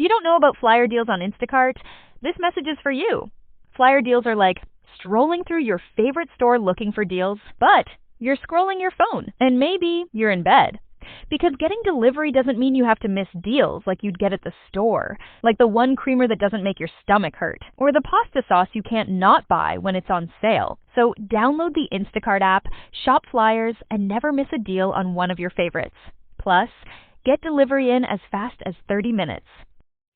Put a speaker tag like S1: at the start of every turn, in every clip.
S1: you don't know about flyer deals on Instacart, this message is for you. Flyer deals are like strolling through your favorite store looking for deals, but you're scrolling your phone, and maybe you're in bed. Because getting delivery doesn't mean you have to miss deals like you'd get at the store, like the one creamer that doesn't make your stomach hurt, or the pasta sauce you can't not buy when it's on sale. So download the Instacart app, shop flyers, and never miss a deal on one of your favorites. Plus, get delivery in as fast as 30 minutes.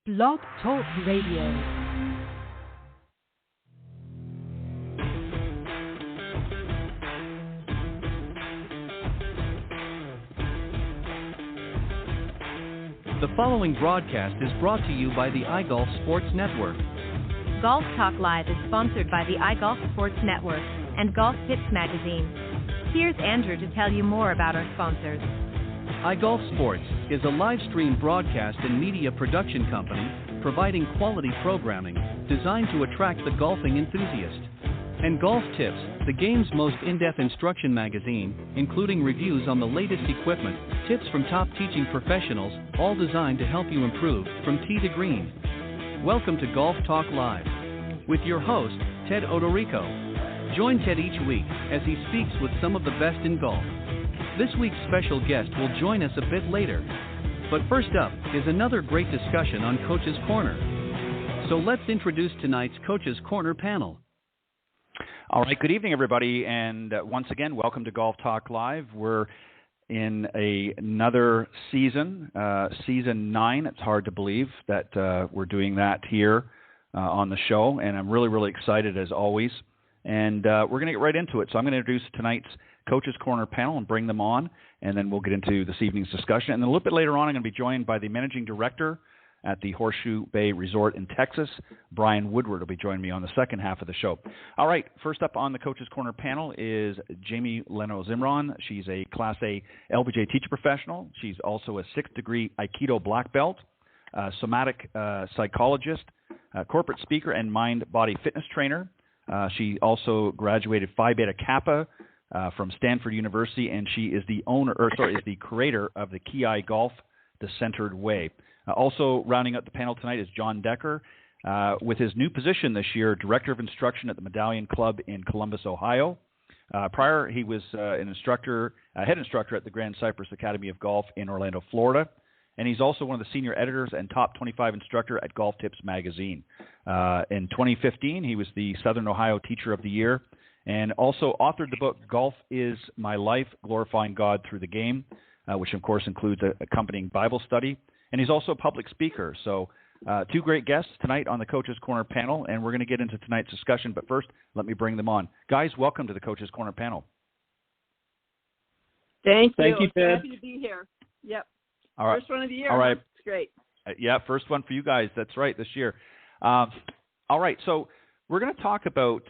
S2: Blog Talk Radio.
S3: The following broadcast is brought to you by the iGolf Sports Network.
S4: Golf Talk Live is sponsored by the iGolf Sports Network and Golf Tips Magazine. Here's Andrew to tell you more about our sponsors.
S3: iGolf Sports is a live stream broadcast and media production company providing quality programming designed to attract the golfing enthusiast. And Golf Tips, the game's most in-depth instruction magazine, including reviews on the latest equipment, tips from top teaching professionals, all designed to help you improve from tee to green. Welcome to Golf Talk Live with your host, Ted Odorico. Join Ted each week as he speaks with some of the best in golf. This week's special guest will join us a bit later. But first up is another great discussion on Coach's Corner. So let's introduce tonight's Coach's Corner panel.
S5: All right, good evening, everybody, and once again, welcome to Golf Talk Live. We're in another season, season 9. It's hard to believe that we're doing that here on the show, and I'm really, really excited as always. And we're going to get right into it. So I'm going to introduce tonight's Coach's Corner panel and bring them on, and then we'll get into this evening's discussion. And then a little bit later on, I'm going to be joined by the managing director at the Horseshoe Bay Resort in Texas. Brian Woodward will be joining me on the second half of the show. All right, first up on the Coach's Corner panel is Jamie Leno-Zimron. She's a Class A LPGA teacher professional. She's also a 6th degree Aikido black belt, somatic psychologist, corporate speaker, and mind-body fitness trainer. She also graduated Phi Beta Kappa from Stanford University, and she is the creator of the Ki Golf, the Centered Way. Also rounding out the panel tonight is John Decker, with his new position this year, Director of Instruction at the Medallion Club in Columbus, Ohio. Prior, he was head instructor at the Grand Cypress Academy of Golf in Orlando, Florida. And he's also one of the senior editors and top 25 instructor at Golf Tips Magazine. In 2015, he was the Southern Ohio Teacher of the Year and also authored the book Golf is My Life, Glorifying God Through the Game, which, of course, includes an accompanying Bible study. And he's also a public speaker. So two great guests tonight on the Coach's Corner panel, and we're going to get into tonight's discussion. But first, let me bring them on. Guys, welcome to the Coach's Corner panel.
S6: Thank you,
S5: Ted.
S6: Happy to be here. Yep.
S5: All right.
S6: First one of the year.
S5: All right.
S6: It's great.
S5: Yeah, first one for you guys. That's right, this year. All right, so we're going to talk about,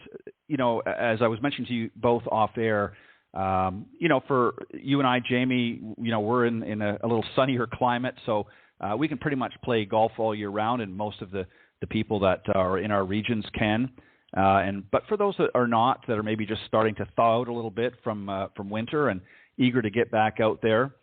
S5: as I was mentioning to you both off air, for you and I, Jamie, we're in a little sunnier climate, so we can pretty much play golf all year round, and most of the people that are in our regions can. But for those that are not, that are maybe just starting to thaw out a little bit from winter and eager to get back out there,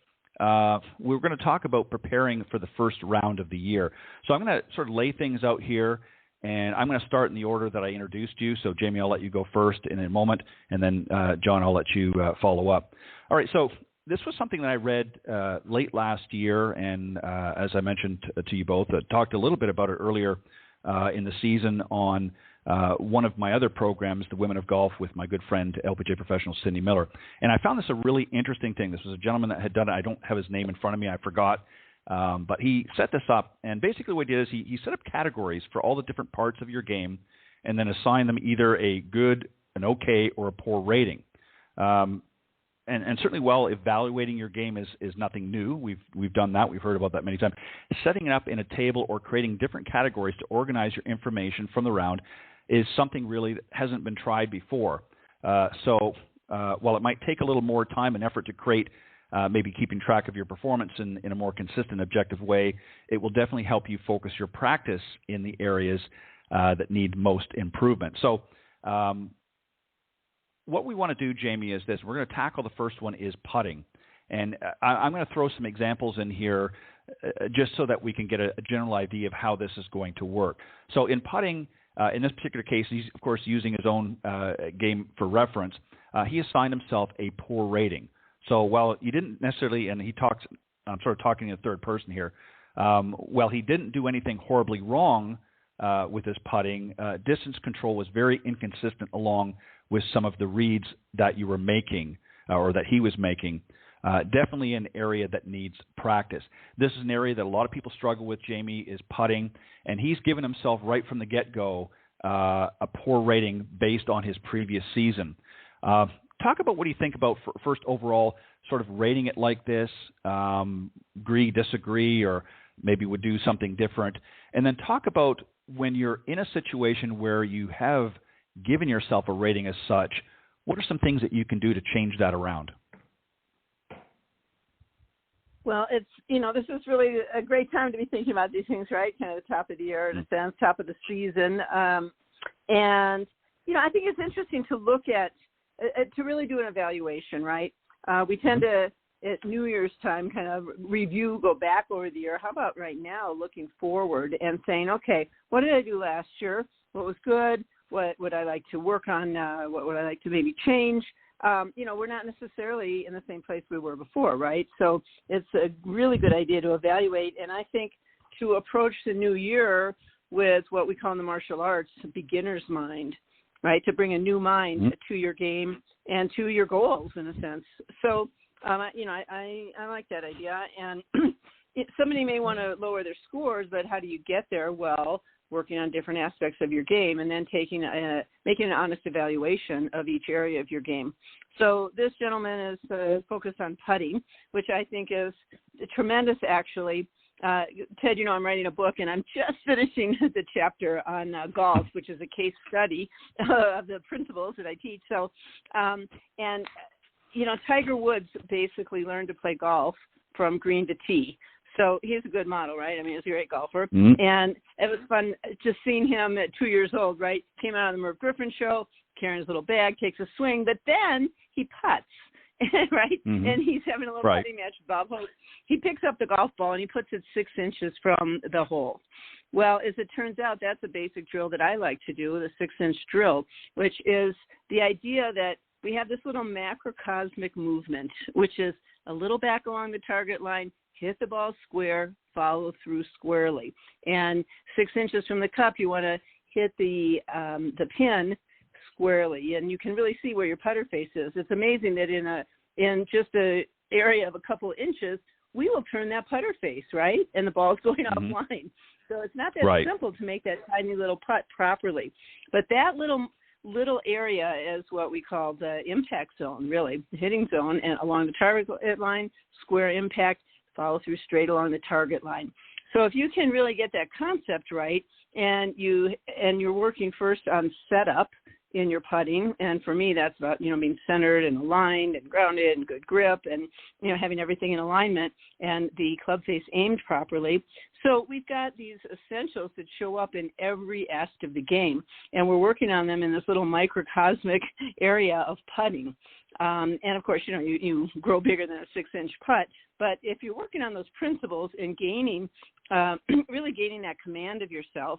S5: we're going to talk about preparing for the first round of the year. So I'm going to sort of lay things out here, and I'm going to start in the order that I introduced you. So, Jamie, I'll let you go first in a moment, and then, John, I'll let you follow up. All right, so this was something that I read late last year, and as I mentioned to you both, talked a little bit about it earlier in the season on one of my other programs, the Women of Golf, with my good friend, LPGA professional Cindy Miller. And I found this a really interesting thing. This was a gentleman that had done it. I don't have his name in front of me. I forgot. But he set this up, and basically what he did is he set up categories for all the different parts of your game and then assign them either a good, an okay, or a poor rating. And certainly, while evaluating your game is nothing new, we've done that. We've heard about that many times. Setting it up in a table or creating different categories to organize your information from the round is something really that hasn't been tried before. So while it might take a little more time and effort to create maybe keeping track of your performance in a more consistent, objective way, it will definitely help you focus your practice in the areas that need most improvement. So what we want to do, Jamie, is this. We're going to tackle the first one is putting. And I'm going to throw some examples in here just so that we can get a general idea of how this is going to work. So in putting, in this particular case, he's, of course, using his own game for reference. He assigned himself a poor rating. So while you didn't necessarily, and he talks, I'm sort of talking in the third person here, while he didn't do anything horribly wrong with his putting, distance control was very inconsistent along with some of the reads that you were making or that he was making. Definitely an area that needs practice. This is an area that a lot of people struggle with, Jamie, is putting, and he's given himself right from the get-go a poor rating based on his previous season. Talk about what do you think about first overall sort of rating it like this, agree, disagree, or maybe would do something different. And then talk about when you're in a situation where you have given yourself a rating as such, what are some things that you can do to change that around?
S6: Well, it's, this is really a great time to be thinking about these things, right? Kind of the top of the year, in a sense, top of the season. And, I think it's interesting to look at, to really do an evaluation, right? We tend to, at New Year's time, kind of review, go back over the year. How about right now looking forward and saying, okay, what did I do last year? What was good? What would I like to work on? What would I like to maybe change? We're not necessarily in the same place we were before, right? So it's a really good idea to evaluate. And I think to approach the new year with what we call in the martial arts, beginner's mind, right? To bring a new mind to your game and to your goals, in a sense. So, I like that idea. And somebody may want to lower their scores, but how do you get there? Well, working on different aspects of your game and then making an honest evaluation of each area of your game. So this gentleman is focused on putting, which I think is tremendous, actually. Ted, I'm writing a book, and I'm just finishing the chapter on golf, which is a case study of the principles that I teach. So, Tiger Woods basically learned to play golf from green to tee. So he's a good model, right? I mean, he's a great golfer. Mm-hmm. And it was fun just seeing him at 2 years old, right? Came out on the Merv Griffin show, carrying his little bag, takes a swing, but then he putts, right? Mm-hmm. And he's having a little putting match with Bob Hope. He picks up the golf ball and he puts it 6 inches from the hole. Well, as it turns out, that's a basic drill that I like to do, the 6-inch drill, which is the idea that we have this little macrocosmic movement, which is a little back along the target line, hit the ball square, follow through squarely. And 6 inches from the cup, you want to hit the pin squarely, and you can really see where your putter face is. It's amazing that in just a area of a couple inches, we will turn that putter face, right? And the ball's going offline. So it's not that simple to make that tiny little putt properly. But that little area is what we call the impact zone, really, the hitting zone, and along the target line, square impact, follow through straight along the target line. So if you can really get that concept right, and you're working first on setup in your putting, and for me that's about being centered and aligned and grounded and good grip and having everything in alignment and the club face aimed properly. So we've got these essentials that show up in every aspect of the game, and we're working on them in this little microcosmic area of putting. And of course, you grow bigger than a 6-inch putt, but if you're working on those principles and really gaining that command of yourself,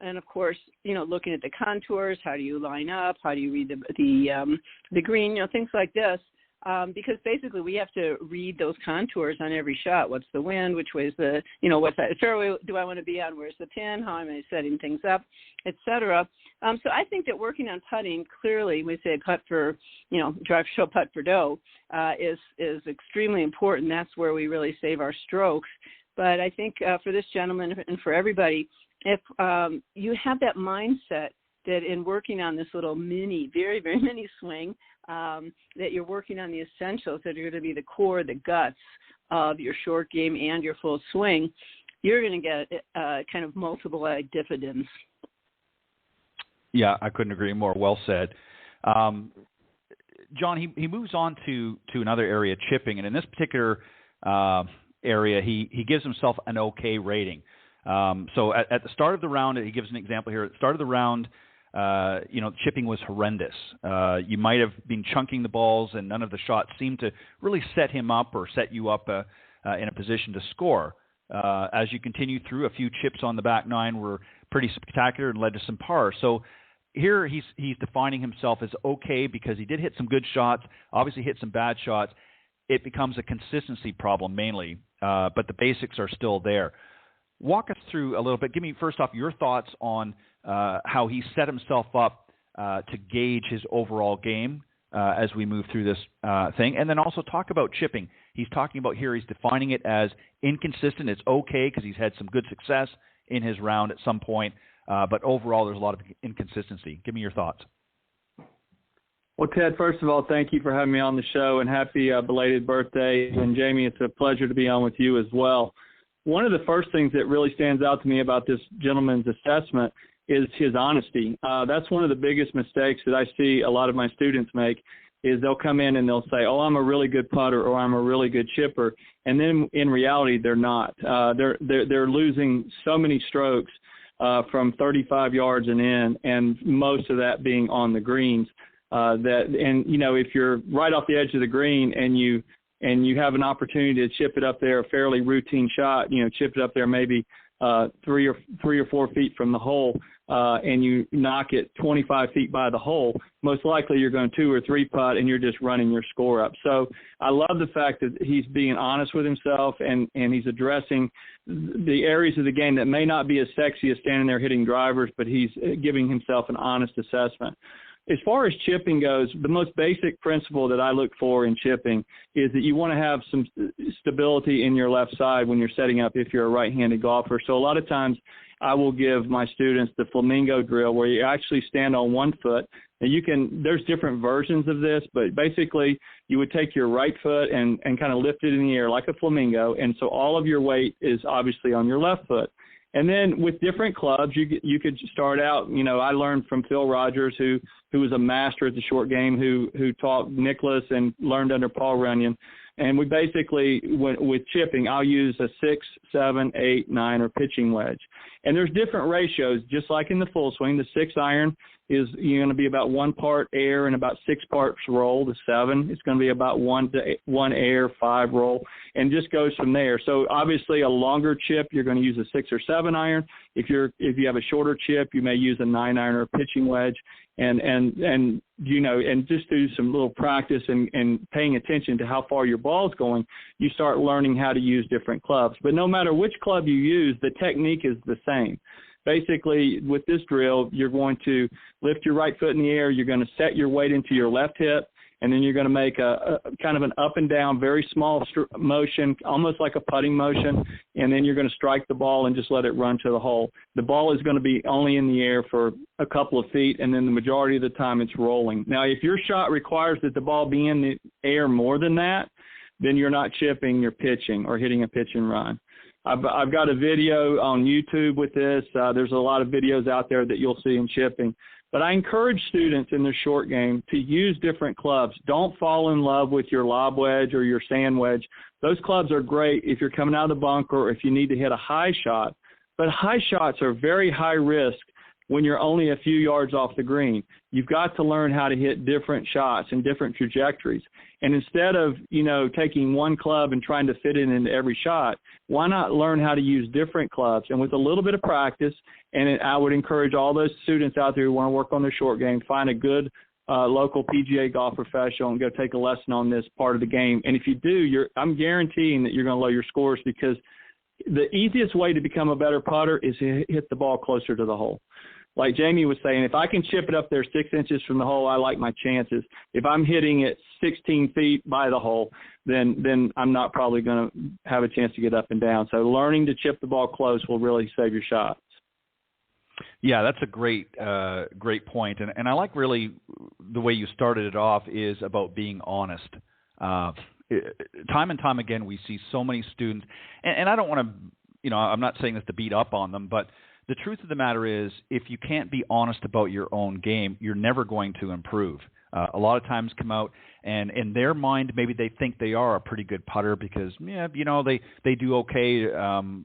S6: and of course, looking at the contours, how do you line up, how do you read the green, things like this, because basically we have to read those contours on every shot. What's the wind? Which way is what side of the fairway do I want to be on? Where's the pin? How am I setting things up, etc. So I think that working on putting, clearly, we say putt for, drive, show, putt for dough, is extremely important. That's where we really save our strokes. But I think for this gentleman and for everybody, if you have that mindset that in working on this little mini, very, very mini swing, that you're working on the essentials that are going to be the core, the guts of your short game and your full swing, you're going to get kind of multiplied dividends.
S5: Yeah, I couldn't agree more. Well said. John, he moves on to another area, chipping, and in this particular area, he gives himself an okay rating. So at the start of the round, he gives an example here. At the start of the round, chipping was horrendous. You might have been chunking the balls, and none of the shots seemed to really set him up or set you up in a position to score. as you continue through, a few chips on the back nine were pretty spectacular and led to some par. So here he's defining himself as okay because he did hit some good shots, obviously hit some bad shots. It becomes a consistency problem mainly, but the basics are still there. Walk us through a little bit. Give me, first off, your thoughts on how he set himself up to gauge his overall game as we move through this thing. And then also talk about chipping. He's talking about here, he's defining it as inconsistent. It's okay because he's had some good success in his round at some point. But overall, there's a lot of inconsistency. Give me your thoughts.
S7: Well, Ted, first of all, thank you for having me on the show, and happy belated birthday. And Jamie, it's a pleasure to be on with you as well. One of the first things that really stands out to me about this gentleman's assessment is his honesty. That's one of the biggest mistakes that I see a lot of my students make, is they'll come in and they'll say, oh, I'm a really good putter or I'm a really good chipper. And then in reality, they're not. They're losing so many strokes from 35 yards and in, and most of that being on the greens. If you're right off the edge of the green and you have an opportunity to chip it up there, a fairly routine shot, chip it up there maybe 3 or 4 feet from the hole, and you knock it 25 feet by the hole, most likely you're going 2 or 3 putt and you're just running your score up. So I love the fact that he's being honest with himself and he's addressing the areas of the game that may not be as sexy as standing there hitting drivers, but he's giving himself an honest assessment. As far as chipping goes, the most basic principle that I look for in chipping is that you want to have some stability in your left side when you're setting up if you're a right-handed golfer. So a lot of times I will give my students the flamingo drill where you actually stand on one foot. And there's different versions of this, but basically you would take your right foot and kind of lift it in the air like a flamingo. And so all of your weight is obviously on your left foot. And then with different clubs, you could start out. I learned from Phil Rogers, who was a master at the short game, who taught Nicholas and learned under Paul Runyon. And we basically, with chipping, I'll use a 6, 7, 8, 9, or pitching wedge. And there's different ratios, just like in the full swing. The 6 iron is going to be about 1 part air and about 6 parts roll. The 7 is going to be about 1 air, 5 roll, and just goes from there. So obviously a longer chip, you're going to use a 6 or 7 iron. If you have a shorter chip, you may use a 9 iron or a pitching wedge. And just do some little practice and paying attention to how far your ball's going, you start learning how to use different clubs. But no matter which club you use, the technique is the same. Basically, with this drill, you're going to lift your right foot in the air, you're going to set your weight into your left hip, and then you're going to make a kind of an up and down, very small motion, almost like a putting motion, and then you're going to strike the ball and just let it run to the hole. The ball is going to be only in the air for a couple of feet, and then the majority of the time it's rolling. Now, if your shot requires that the ball be in the air more than that, then you're not chipping, you're pitching or hitting a pitch and run. I've got a video on YouTube with this. There's a lot of videos out there that you'll see in chipping. But I encourage students in their short game to use different clubs. Don't fall in love with your lob wedge or your sand wedge. Those clubs are great if you're coming out of the bunker or if you need to hit a high shot. But high shots are very high risk when you're only a few yards off the green. You've got to learn how to hit different shots and different trajectories. And instead of, taking one club and trying to fit it into every shot, why not learn how to use different clubs? And with a little bit of practice, I would encourage all those students out there who want to work on their short game, find a good local PGA golf professional and go take a lesson on this part of the game. And if you do, I'm guaranteeing that you're going to lower your scores, because the easiest way to become a better putter is to hit the ball closer to the hole. Like Jamie was saying, if I can chip it up there 6 inches from the hole, I like my chances. If I'm hitting it 16 feet by the hole, then I'm not probably going to have a chance to get up and down. So learning to chip the ball close will really save your shots.
S5: Yeah, that's a great point. And I like really the way you started it off is about being honest. Time and time again, we see so many students, and I don't want to, I'm not saying this to beat up on them, but the truth of the matter is, if you can't be honest about your own game, you're never going to improve. A lot of times come out, and in their mind, maybe they think they are a pretty good putter because, they do okay,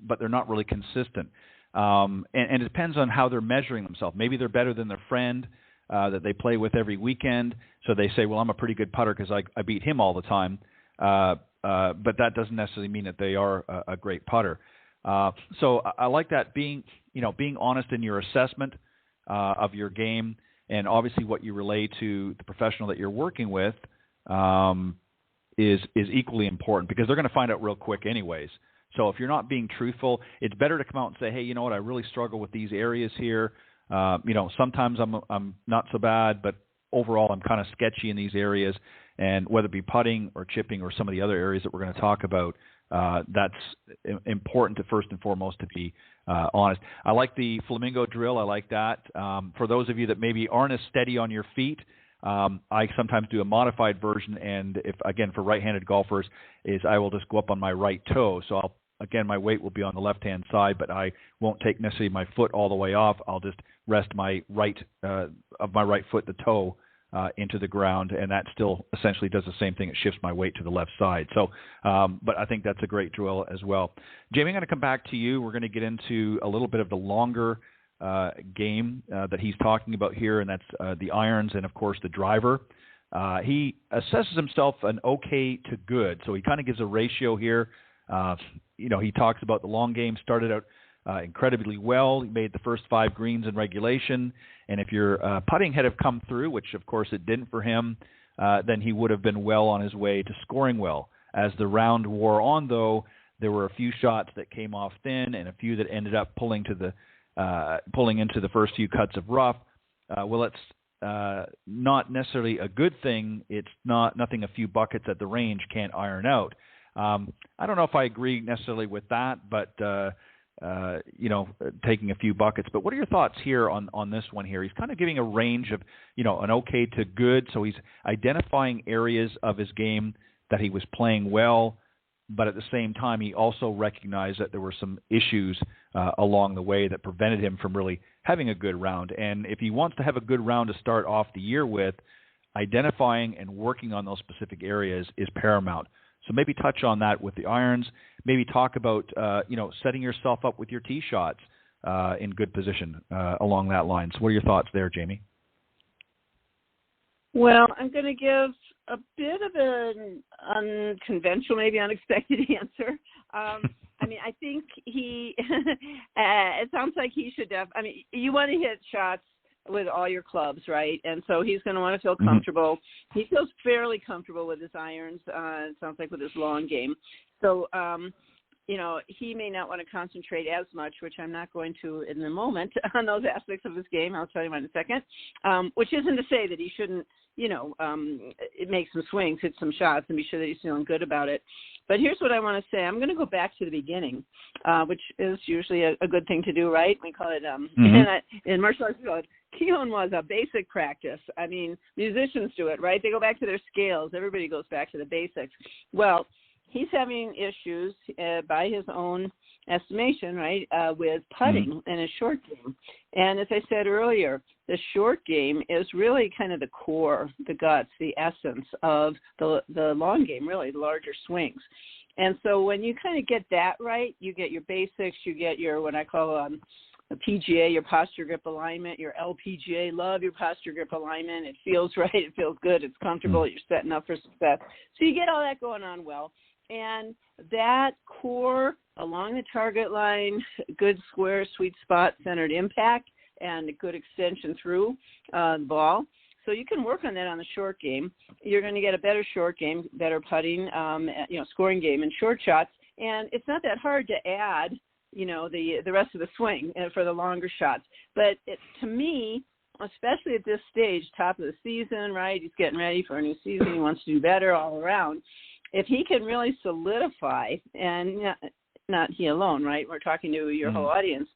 S5: but they're not really consistent. And it depends on how they're measuring themselves. Maybe they're better than their friend that they play with every weekend, so they say, well, I'm a pretty good putter because I beat him all the time. But that doesn't necessarily mean that they are a great putter. So I like that, being honest in your assessment of your game, and obviously what you relay to the professional that you're working with is equally important, because they're going to find out real quick anyways. So if you're not being truthful, it's better to come out and say, hey, you know what, I really struggle with these areas here. Sometimes I'm not so bad, but overall I'm kind of sketchy in these areas. And whether it be putting or chipping or some of the other areas that we're going to talk about, that's important to first and foremost to be honest. I like the flamingo drill. I like that. For those of you that maybe aren't as steady on your feet, I sometimes do a modified version, and for right-handed golfers, is I will just go up on my right toe. So my weight will be on the left-hand side, but I won't take necessarily my foot all the way off. I'll just rest my right foot, the toe, into the ground, and that still essentially does the same thing. It shifts my weight to the left side. So, but I think that's a great drill as well. Jamie, I'm going to come back to you. We're going to get into a little bit of the longer game that he's talking about here, and that's the irons and, of course, the driver. He assesses himself an okay to good, so he kind of gives a ratio here. He talks about the long game started out incredibly well. He made the first 5 greens in regulation, and if your putting had have come through, which of course it didn't for him, then he would have been well on his way to scoring well. As the round wore on, though, there were a few shots that came off thin and a few that ended up pulling into the first few cuts of rough. It's not necessarily a good thing. It's nothing a few buckets at the range can't iron out. I don't know if I agree necessarily with that, but taking a few buckets. But what are your thoughts here on this one here? He's kind of giving a range of, an okay to good. So he's identifying areas of his game that he was playing well, but at the same time, he also recognized that there were some issues along the way that prevented him from really having a good round. And if he wants to have a good round to start off the year with, identifying and working on those specific areas is paramount. So maybe touch on that with the irons. Maybe talk about, setting yourself up with your tee shots in good position along that line. So what are your thoughts there, Jamie?
S6: Well, I'm going to give a bit of an unconventional, maybe unexpected answer. I think it sounds like he should have, you want to hit shots with all your clubs, right? And so he's going to want to feel comfortable. Mm-hmm. He feels fairly comfortable with his irons, it sounds like, with his long game. So, he may not want to concentrate as much, which I'm not going to in the moment, on those aspects of his game. I'll tell you in a second, which isn't to say that he shouldn't, make some swings, hit some shots, and be sure that he's feeling good about it. But here's what I want to say. I'm going to go back to the beginning, which is usually a good thing to do, right? We call it, in martial arts, we call it Kihon was a basic practice. Musicians do it, right? They go back to their scales. Everybody goes back to the basics. Well, he's having issues by his own estimation, right, with putting in his short game. And as I said earlier, the short game is really kind of the core, the guts, the essence of the long game, really, the larger swings. And so when you kind of get that right, you get your basics, you get your what I call the PGA, your posture grip alignment, your LPGA, love your posture grip alignment. It feels right, it feels good, it's comfortable, you're setting up for success. So you get all that going on well. And that core along the target line, good square, sweet spot, centered impact, and a good extension through the ball. So you can work on that on the short game. You're going to get a better short game, better putting, scoring game and short shots. And it's not that hard to add, the rest of the swing for the longer shots. But to me, especially at this stage, top of the season, right? He's getting ready for a new season. He wants to do better all around. If he can really solidify, and not he alone, right? We're talking to your whole audience.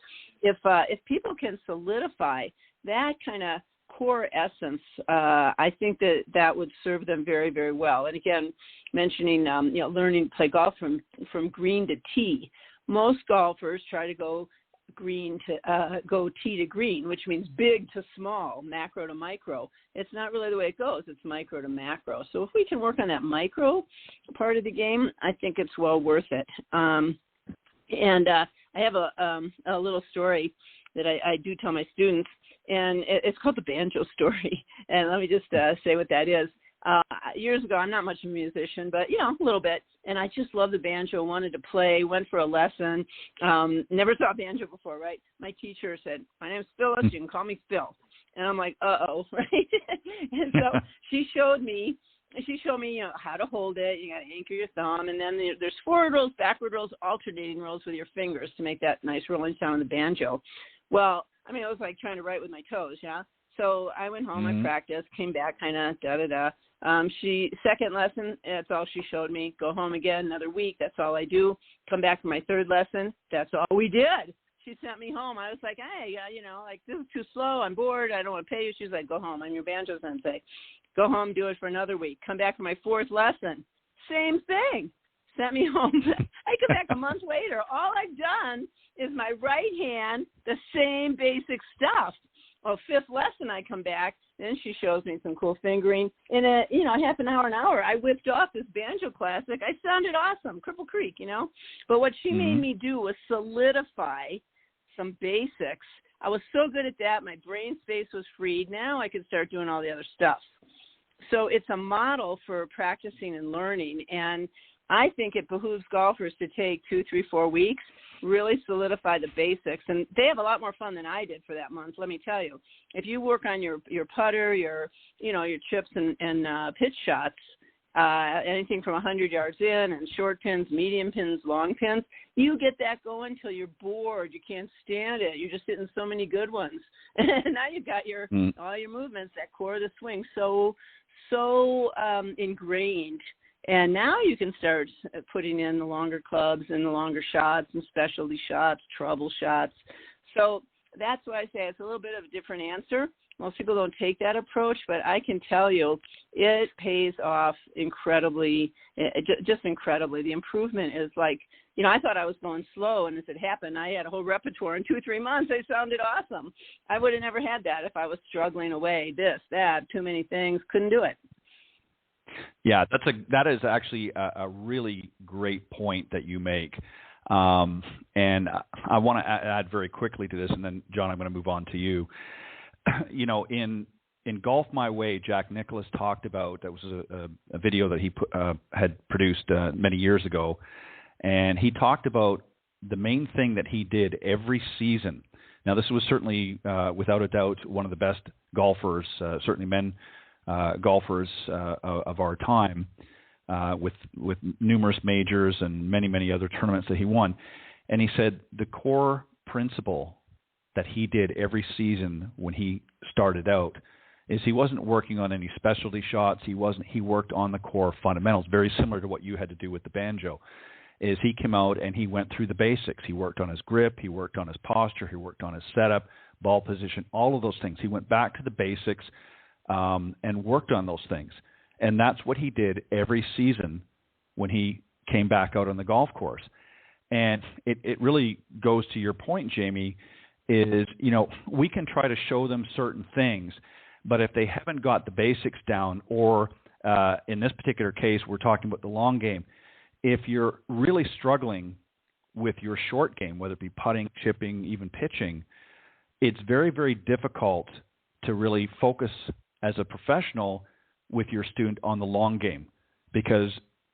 S6: If people can solidify that kind of core essence, I think that would serve them very, very well. And again, mentioning learning to play golf from green to tee. Most golfers try to go go tee to green, which means big to small, macro to micro. It's not really the way it goes. It's micro to macro. So if we can work on that micro part of the game, I think it's well worth it. And I have a little story that I do tell my students, and it's called the banjo story. And let me just say what that is. Years ago, I'm not much of a musician, but, a little bit. And I just love the banjo, wanted to play, went for a lesson. Never saw banjo before, right? My teacher said, my name's Phyllis, you can call me Phil. And I'm like, uh-oh, right? And so she showed me, how to hold it. You got to anchor your thumb. And then there's forward rolls, backward rolls, alternating rolls with your fingers to make that nice rolling sound on the banjo. Well, it was like trying to write with my toes, yeah? So I went home, I practiced, came back, kind of da-da-da. Second lesson, that's all she showed me. Go home again, another week, that's all I do. Come back for my third lesson, that's all we did. She sent me home. I was like, hey, this is too slow. I'm bored. I don't want to pay you. She's like, go home. I'm your banjo sensei. Go home, do it for another week. Come back for my fourth lesson. Same thing. Sent me home. I come back a month later. All I've done is my right hand, the same basic stuff. Well, fifth lesson, I come back. Then she shows me some cool fingering. In a half an hour, I whipped off this banjo classic. I sounded awesome, Cripple Creek, But what she made me do was solidify some basics. I was so good at that. My brain space was freed. Now I could start doing all the other stuff. So it's a model for practicing and learning. And I think it behooves golfers to take 2, 3, 4 weeks, really solidify the basics. And they have a lot more fun than I did for that month, let me tell you. If you work on your putter, your chips and pitch shots, anything from 100 yards in, and short pins, medium pins, long pins, you get that going till you're bored. You can't stand it. You're just hitting so many good ones. And now you've got all your movements, that core of the swing, so ingrained. And now you can start putting in the longer clubs and the longer shots and specialty shots, trouble shots. So that's why I say it's a little bit of a different answer. Most people don't take that approach, but I can tell you it pays off incredibly, just incredibly. The improvement is like, I thought I was going slow, and as it happened, I had a whole repertoire in 2-3 months. I sounded awesome. I would have never had that if I was struggling away, this, that, too many things, couldn't do it.
S5: Yeah, that is actually a really great point that you make. And I want to add very quickly to this, and then, John, I'm going to move on to you. In Golf My Way, Jack Nicklaus talked about, that was a video that he had produced many years ago, and he talked about the main thing that he did every season. Now, this was certainly, without a doubt, one of the best golfers, certainly men golfers of our time, with numerous majors and many, many other tournaments that he won. And he said the core principle that he did every season when he started out is he wasn't working on any specialty shots. He worked on the core fundamentals, very similar to what you had to do with the banjo. Is he came out and he went through the basics. He worked on his grip, he worked on his posture, he worked on his setup, ball position, all of those things. He went back to the basics and worked on those things. And that's what he did every season when he came back out on the golf course. And it really goes to your point, Jamie, is, we can try to show them certain things, but if they haven't got the basics down, or in this particular case, we're talking about the long game, if you're really struggling with your short game, whether it be putting, chipping, even pitching, it's very, very difficult to really focus as a professional with your student on the long game, because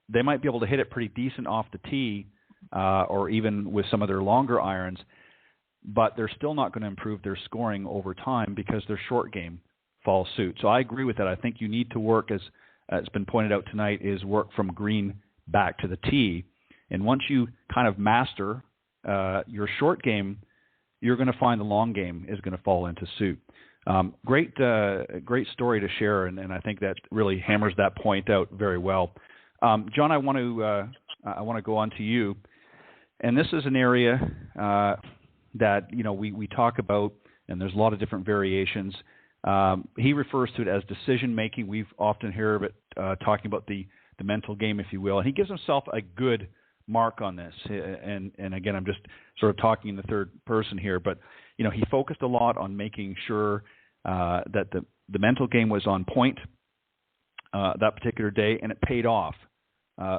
S5: they might be able to hit it pretty decent off the tee or even with some of their longer irons, but they're still not going to improve their scoring over time because their short game falls suit. So I agree with that. I think you need to work, as it's been pointed out tonight, is work from green back to the tee. And once you kind of master your short game, you're going to find the long game is going to fall into suit. Great story to share, and I think that really hammers that point out very well. John, I want to go on to you, and this is an area that we talk about, and there's a lot of different variations. He refers to it as decision making. We've often heard of it talking about the mental game, if you will, and he gives himself a good mark on this. And again, I'm just sort of talking in the third person here, but he focused a lot on making sure that the mental game was on point that particular day, and it paid off.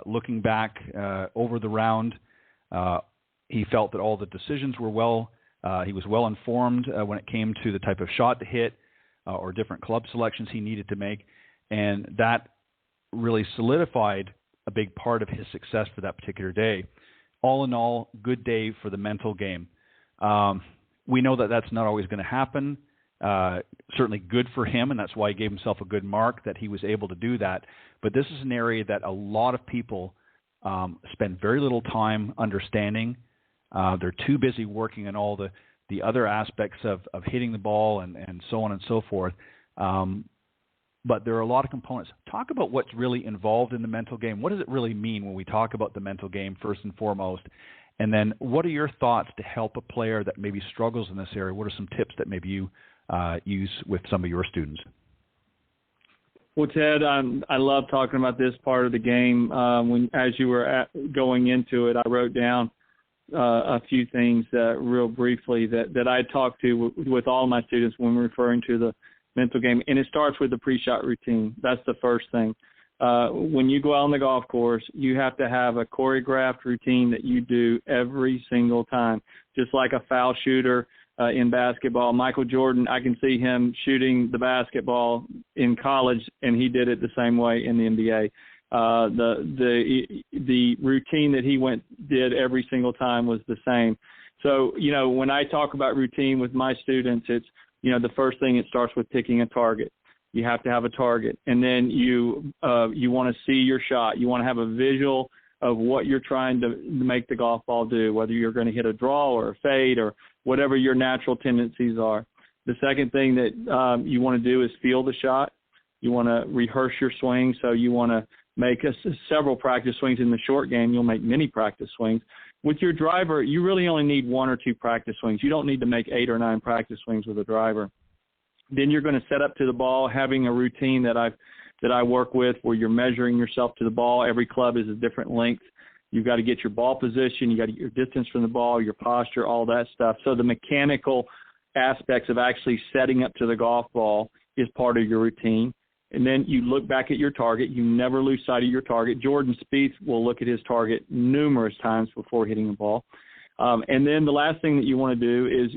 S5: Looking back over the round, he felt that all the decisions were he was well informed when it came to the type of shot to hit or different club selections he needed to make, and that really solidified a big part of his success for that particular day. All in all, good day for the mental game. We know that that's not always going to happen. Certainly good for him, and that's why he gave himself a good mark that he was able to do that. But this is an area that a lot of people spend very little time understanding. They're too busy working on all the other aspects of hitting the ball and so on and so forth. But there are a lot of components. Talk about what's really involved in the mental game. What does it really mean when we talk about the mental game first and foremost? And then what are your thoughts to help a player that maybe struggles in this area? What are some tips that maybe you use with some of your students?
S7: Well, Ted, I love talking about this part of the game. As you were going into it, I wrote down a few things real briefly that I talked to with all my students when referring to the mental game, and it starts with the pre-shot routine. That's the first thing. When you go out on the golf course, you have to have a choreographed routine that you do every single time, just like a foul shooter in basketball. Michael Jordan, I can see him shooting the basketball in college, and he did it the same way in the NBA. The routine that he did every single time was the same. So, when I talk about routine with my students, it's, the first thing, it starts with picking a target. You have to have a target. And then you want to see your shot. You want to have a visual of what you're trying to make the golf ball do, whether you're going to hit a draw or a fade or whatever your natural tendencies are. The second thing that you want to do is feel the shot. You want to rehearse your swing. So you want to make several practice swings. In the short game, you'll make many practice swings. With your driver, you really only need 1 or 2 practice swings. You don't need to make 8 or 9 practice swings with a driver. Then you're going to set up to the ball, having a routine that I work with where you're measuring yourself to the ball. Every club is a different length. You've got to get your ball position. You got to get your distance from the ball, your posture, all that stuff. So the mechanical aspects of actually setting up to the golf ball is part of your routine. And then you look back at your target. You never lose sight of your target. Jordan Spieth will look at his target numerous times before hitting the ball. And then the last thing that you want to do is,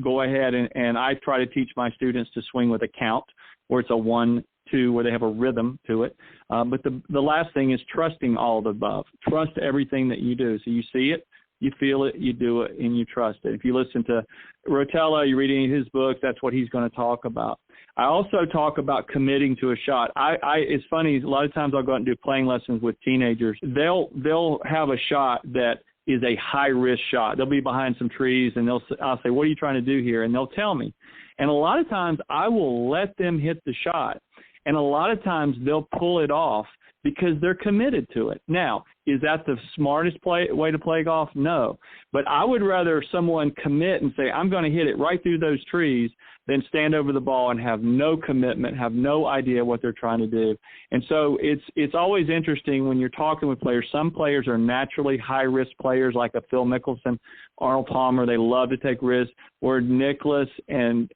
S7: go ahead and I try to teach my students to swing with a count, where it's a 1, 2, where they have a rhythm to it. But the last thing is trusting all of the above. Trust everything that you do. So you see it, you feel it, you do it, and you trust it. If you listen to Rotella, you're reading his book, that's what he's going to talk about. I also talk about committing to a shot. It's funny, a lot of times I'll go out and do playing lessons with teenagers. They'll have a shot that is a high-risk shot. They'll be behind some trees, and I'll say, what are you trying to do here? And they'll tell me. And a lot of times I will let them hit the shot, and a lot of times they'll pull it off because they're committed to it. Now, is that the smartest way to play golf? No. But I would rather someone commit and say, I'm going to hit it right through those trees, than stand over the ball and have no commitment, have no idea what they're trying to do. And so it's always interesting when you're talking with players. Some players are naturally high-risk players, like a Phil Mickelson, Arnold Palmer. They love to take risks. Where Nicklaus and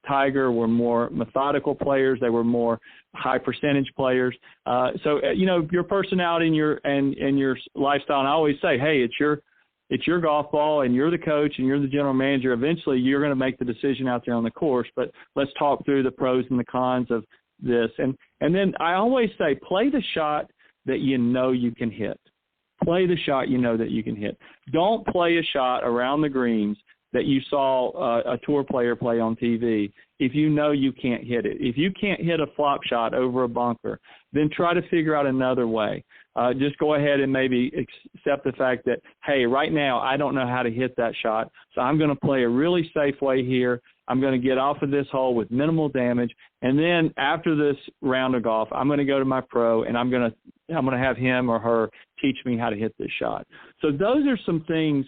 S7: Tiger were more methodical players. They were more high-percentage players. So your personality and your lifestyle. And I always say, hey, it's your golf ball, and you're the coach, and you're the general manager. Eventually, you're going to make the decision out there on the course. But let's talk through the pros and the cons of this. And then I always say, play the shot that you know you can hit. Play the shot you know that you can hit. Don't play a shot around the greens that you saw a tour player play on TV if you know you can't hit it. If you can't hit a flop shot over a bunker, then try to figure out another way. Just go ahead and maybe accept the fact that, hey, right now I don't know how to hit that shot, so I'm going to play a really safe way here. I'm going to get off of this hole with minimal damage, and then after this round of golf, I'm going to go to my pro, and I'm going to have him or her teach me how to hit this shot. So those are some things.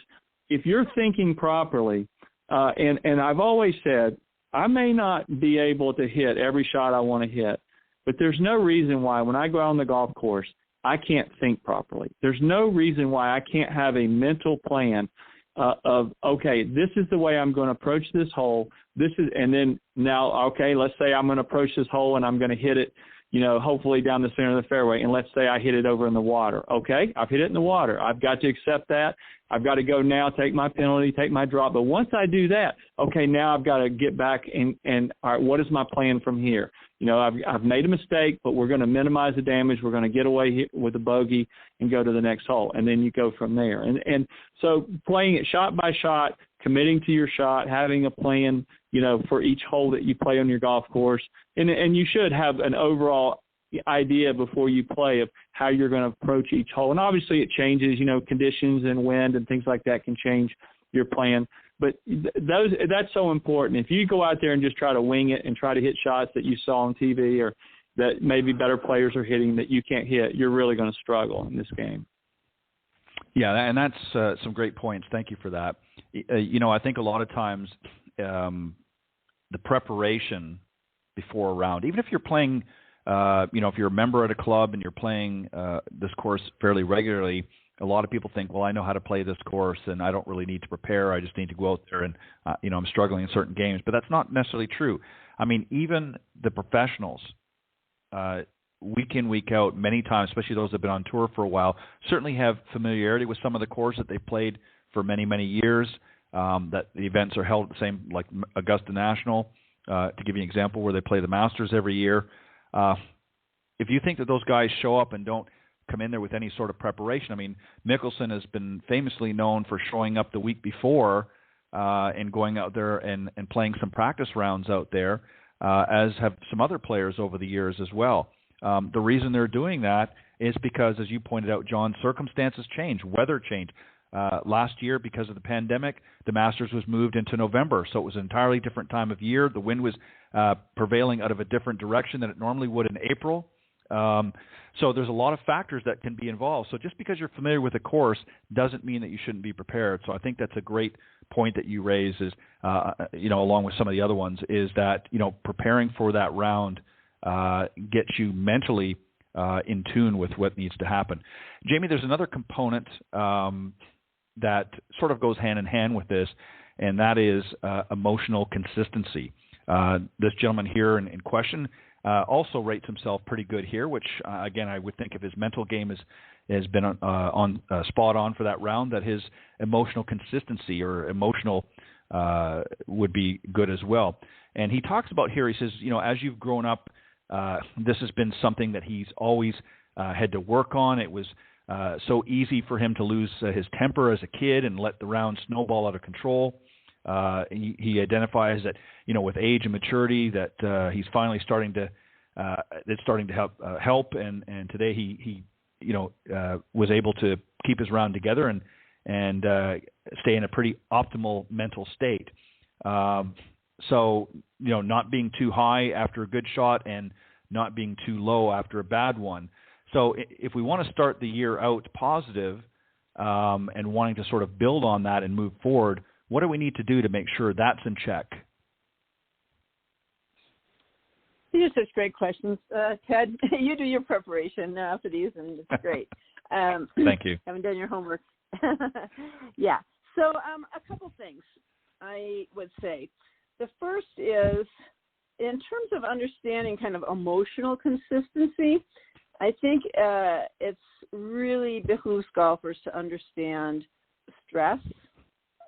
S7: If you're thinking properly, and I've always said, I may not be able to hit every shot I want to hit, but there's no reason why when I go out on the golf course, I can't think properly. There's no reason why I can't have a mental plan of, okay, this is the way I'm going to approach this hole. And then now, okay, let's say I'm going to approach this hole and I'm going to hit it hopefully down the center of the fairway, and let's say I hit it over in the water. Okay, I've hit it in the water. I've got to accept that. I've got to go now, take my penalty, take my drop. But once I do that, okay, now I've got to get back and all right, what is my plan from here? I've made a mistake, but we're going to minimize the damage. We're going to get away with a bogey and go to the next hole, and then you go from there. And so playing it shot by shot, committing to your shot, having a plan, for each hole that you play on your golf course, and you should have an overall idea before you play of how you're going to approach each hole. And obviously it changes, conditions and wind and things like that can change your plan. But that's so important. If you go out there and just try to wing it and try to hit shots that you saw on TV or that maybe better players are hitting that you can't hit, you're really going to struggle in this game.
S5: Yeah, and that's some great points. Thank you for that. I think a lot of times the preparation before a round, even if you're playing, if you're a member at a club and you're playing this course fairly regularly, a lot of people think, well, I know how to play this course and I don't really need to prepare. I just need to go out there and, I'm struggling in certain games. But that's not necessarily true. I mean, even the professionals, week in, week out, many times, especially those that have been on tour for a while, certainly have familiarity with some of the courses that they've played for many, many years, that the events are held at the same, like Augusta National, to give you an example, where they play the Masters every year. If you think that those guys show up and don't come in there with any sort of preparation, I mean, Mickelson has been famously known for showing up the week before and going out there and playing some practice rounds out there, as have some other players over the years as well. The reason they're doing that is because, as you pointed out, John, circumstances change, weather change. Last year, because of the pandemic, the Masters was moved into November, so it was an entirely different time of year. The wind was prevailing out of a different direction than it normally would in April. So there's a lot of factors that can be involved. So just because you're familiar with a course doesn't mean that you shouldn't be prepared. So I think that's a great point that you raise is, along with some of the other ones, is that, preparing for that round gets you mentally in tune with what needs to happen. Jamie, there's another component that sort of goes hand in hand with this, and that is emotional consistency. This gentleman here in question also rates himself pretty good here, which, again, I would think if his mental game has been on spot on for that round, that his emotional consistency or emotional would be good as well. And he talks about here, he says, as you've grown up, this has been something that he's always had to work on. It was so easy for him to lose his temper as a kid and let the round snowball out of control. He identifies that, with age and maturity, that he's finally starting to help. And today he was able to keep his round together and stay in a pretty optimal mental state. So, not being too high after a good shot and not being too low after a bad one. So if we want to start the year out positive and wanting to sort of build on that and move forward, what do we need to do to make sure that's in check?
S6: These are such great questions, Ted. You do your preparation for these, and it's great.
S5: Thank you.
S6: Haven't done your homework. Yeah. So a couple things I would say. The first is, in terms of understanding kind of emotional consistency, I think it's really behooves golfers to understand stress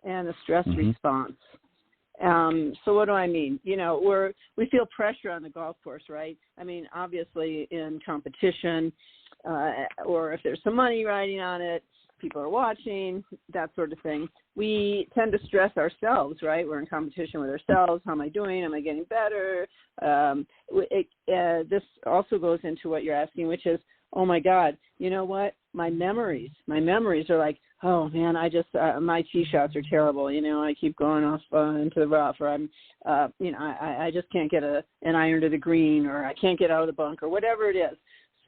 S6: and the stress response. So what do I mean? We feel pressure on the golf course, right? I mean, obviously in competition, or if there's some money riding on it, people are watching, that sort of thing. We tend to stress ourselves, right? We're in competition with ourselves. How am I doing? Am I getting better? This also goes into what you're asking, which is, oh my God, you know what? My memories are like, oh man, my tee shots are terrible. I keep going off into the rough, or I'm, I just can't get an iron to the green, or I can't get out of the bunk, or whatever it is.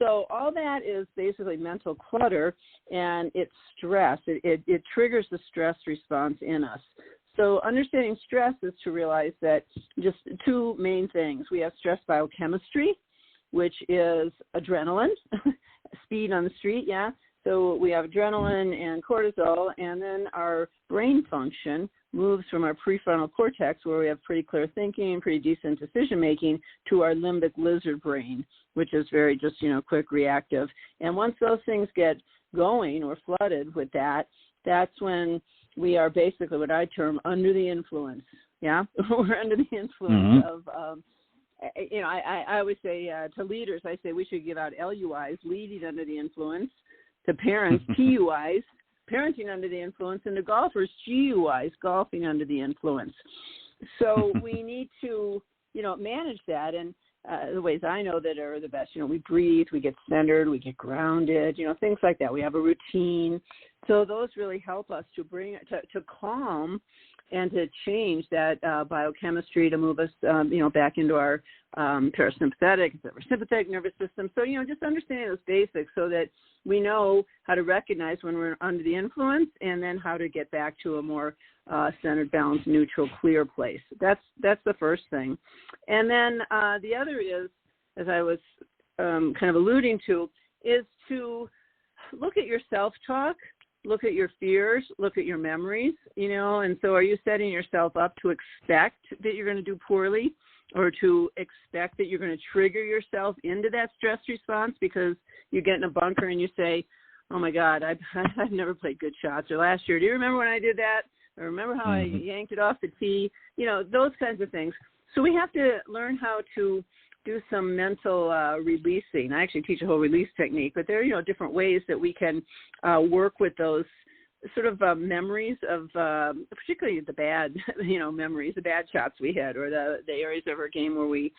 S6: So all that is basically mental clutter, and it's stress. It triggers the stress response in us. So understanding stress is to realize that just two main things. We have stress biochemistry, which is adrenaline, speed on the street, yeah. So we have adrenaline and cortisol, and then our brain function, moves from our prefrontal cortex, where we have pretty clear thinking, pretty decent decision-making, to our limbic lizard brain, which is very just, quick reactive. And once those things get going or flooded with that, that's when we are basically what I term under the influence. Yeah, we're under the influence of, I always say to leaders, I say we should give out LUIs, leading under the influence, to parents, PUIs, parenting under the influence, and to golfers, GUIs, golfing under the influence. So we need to, manage that. And the ways I know that are the best, we breathe, we get centered, we get grounded, things like that. We have a routine. So those really help us to bring, to calm and to change that biochemistry to move us, back into our parasympathetic, sympathetic nervous system. So, just understanding those basics so that we know how to recognize when we're under the influence and then how to get back to a more centered, balanced, neutral, clear place. That's the first thing. And then the other is, as I was kind of alluding to, is to look at your self-talk, look at your fears, look at your memories, and so are you setting yourself up to expect that you're going to do poorly, or to expect that you're going to trigger yourself into that stress response because you get in a bunker and you say, oh my God, I've never played good shots, or last year, do you remember when I did that? Or remember how I yanked it off the tee? Those kinds of things. So we have to learn how to do some mental releasing. I actually teach a whole release technique, but there are, different ways that we can work with those sort of memories of particularly the bad, memories, the bad shots we hit, or the areas of our game where we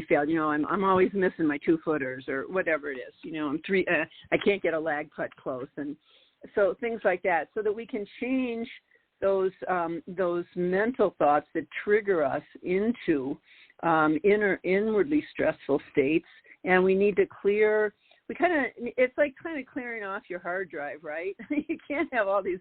S6: failed. I'm always missing my 2-footers or whatever it is. I can't get a lag putt close, and so things like that, so that we can change those mental thoughts that trigger us into inwardly stressful states, and we need to clear. It's like kind of clearing off your hard drive, right? You can't have all these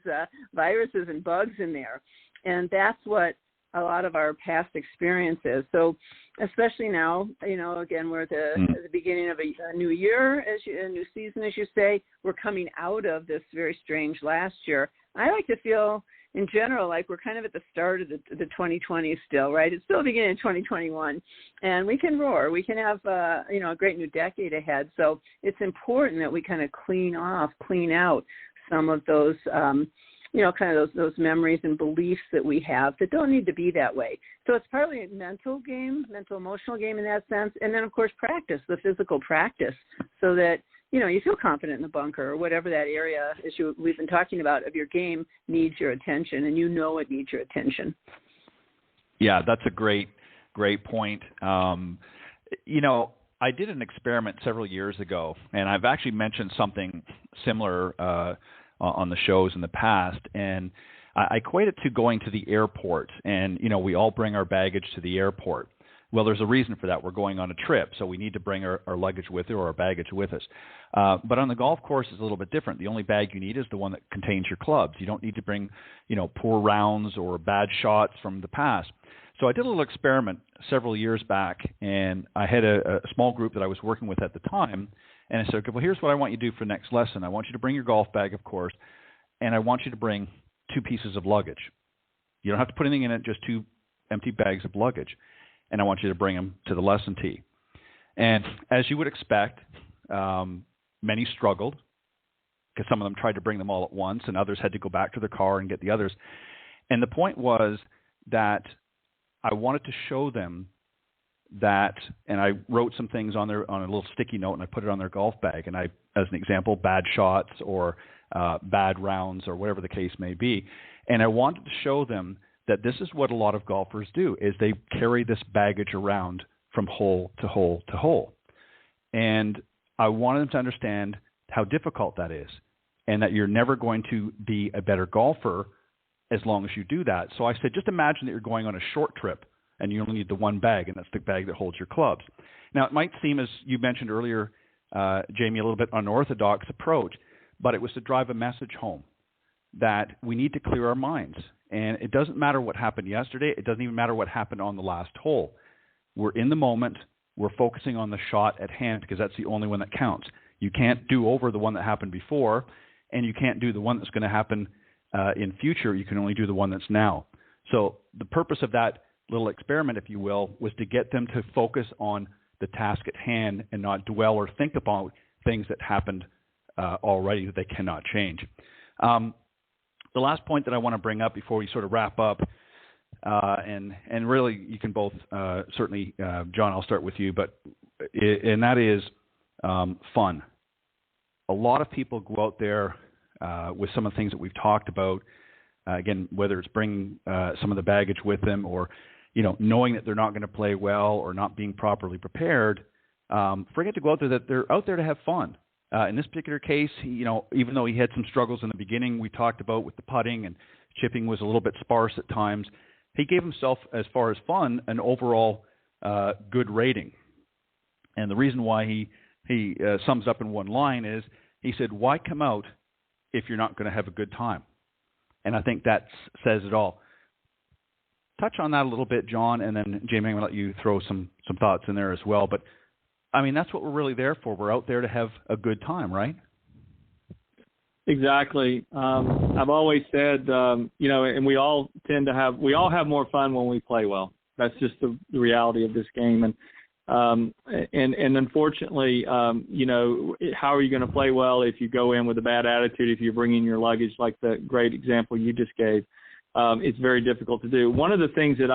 S6: viruses and bugs in there, and that's what a lot of our past experience is. So, especially now, again, we're at the beginning of a new year, a new season, as you say. We're coming out of this very strange last year. I like to feel, in general, like we're kind of at the start of the 2020s still, right? It's still the beginning of 2021, and we can roar. We can have, a great new decade ahead. So it's important that we kind of clean out some of those, kind of those memories and beliefs that we have that don't need to be that way. So it's partly a mental emotional game in that sense, and then, of course, practice, the physical practice, so that you feel confident in the bunker, or whatever that area is we've been talking about of your game needs your attention, and it needs your attention.
S5: Yeah, that's a great point. I did an experiment several years ago, and I've actually mentioned something similar on the shows in the past, and I equate it to going to the airport, and, we all bring our baggage to the airport. Well, there's a reason for that. We're going on a trip, so we need to bring our luggage with us or our baggage with us. But on the golf course, it's a little bit different. The only bag you need is the one that contains your clubs. You don't need to bring, poor rounds or bad shots from the past. So I did a little experiment several years back, and I had a small group that I was working with at the time, and I said, okay, well, here's what I want you to do for the next lesson. I want you to bring your golf bag, of course, and I want you to bring 2 pieces of luggage. You don't have to put anything in it, just 2 empty bags of luggage. And I want you to bring them to the lesson tee. And as you would expect, many struggled because some of them tried to bring them all at once, and others had to go back to their car and get the others. And the point was that I wanted to show them that, and I wrote some things on a little sticky note, and I put it on their golf bag. And I, as an example, bad shots or bad rounds or whatever the case may be. And I wanted to show them that this is what a lot of golfers do, is they carry this baggage around from hole to hole to hole. And I wanted them to understand how difficult that is, and that you're never going to be a better golfer as long as you do that. So I said, just imagine that you're going on a short trip, and you only need the one bag, and that's the bag that holds your clubs. Now, it might seem, as you mentioned earlier, Jamie, a little bit unorthodox approach, but it was to drive a message home that we need to clear our minds. And it doesn't matter what happened yesterday. It doesn't even matter what happened on the last hole. We're in the moment. We're focusing on the shot at hand because that's the only one that counts. You can't do over the one that happened before, and you can't do the one that's going to happen in future. You can only do the one that's now. So the purpose of that little experiment, if you will, was to get them to focus on the task at hand and not dwell or think about things that happened already that they cannot change. The last point that I want to bring up before we sort of wrap up, and really you can both certainly, John, I'll start with you, and that is fun. A lot of people go out there with some of the things that we've talked about. Again, whether it's bringing some of the baggage with them, or knowing that they're not going to play well, or not being properly prepared, forget to go out there. That they're out there to have fun. In this particular case, even though he had some struggles in the beginning, we talked about with the putting and chipping was a little bit sparse at times. He gave himself, as far as fun, an overall good rating. And the reason why he sums up in one line is he said, "Why come out if you're not going to have a good time?" And I think that says it all. Touch on that a little bit, John, and then Jamie, I'm going to let you throw some thoughts in there as well. But, I mean, that's what we're really there for. We're out there to have a good time, right?
S7: Exactly. I've always said, and we all have more fun when we play well. That's just the reality of this game. And unfortunately, how are you going to play well if you go in with a bad attitude, if you're bringing your luggage, like the great example you just gave? It's very difficult to do. One of the things that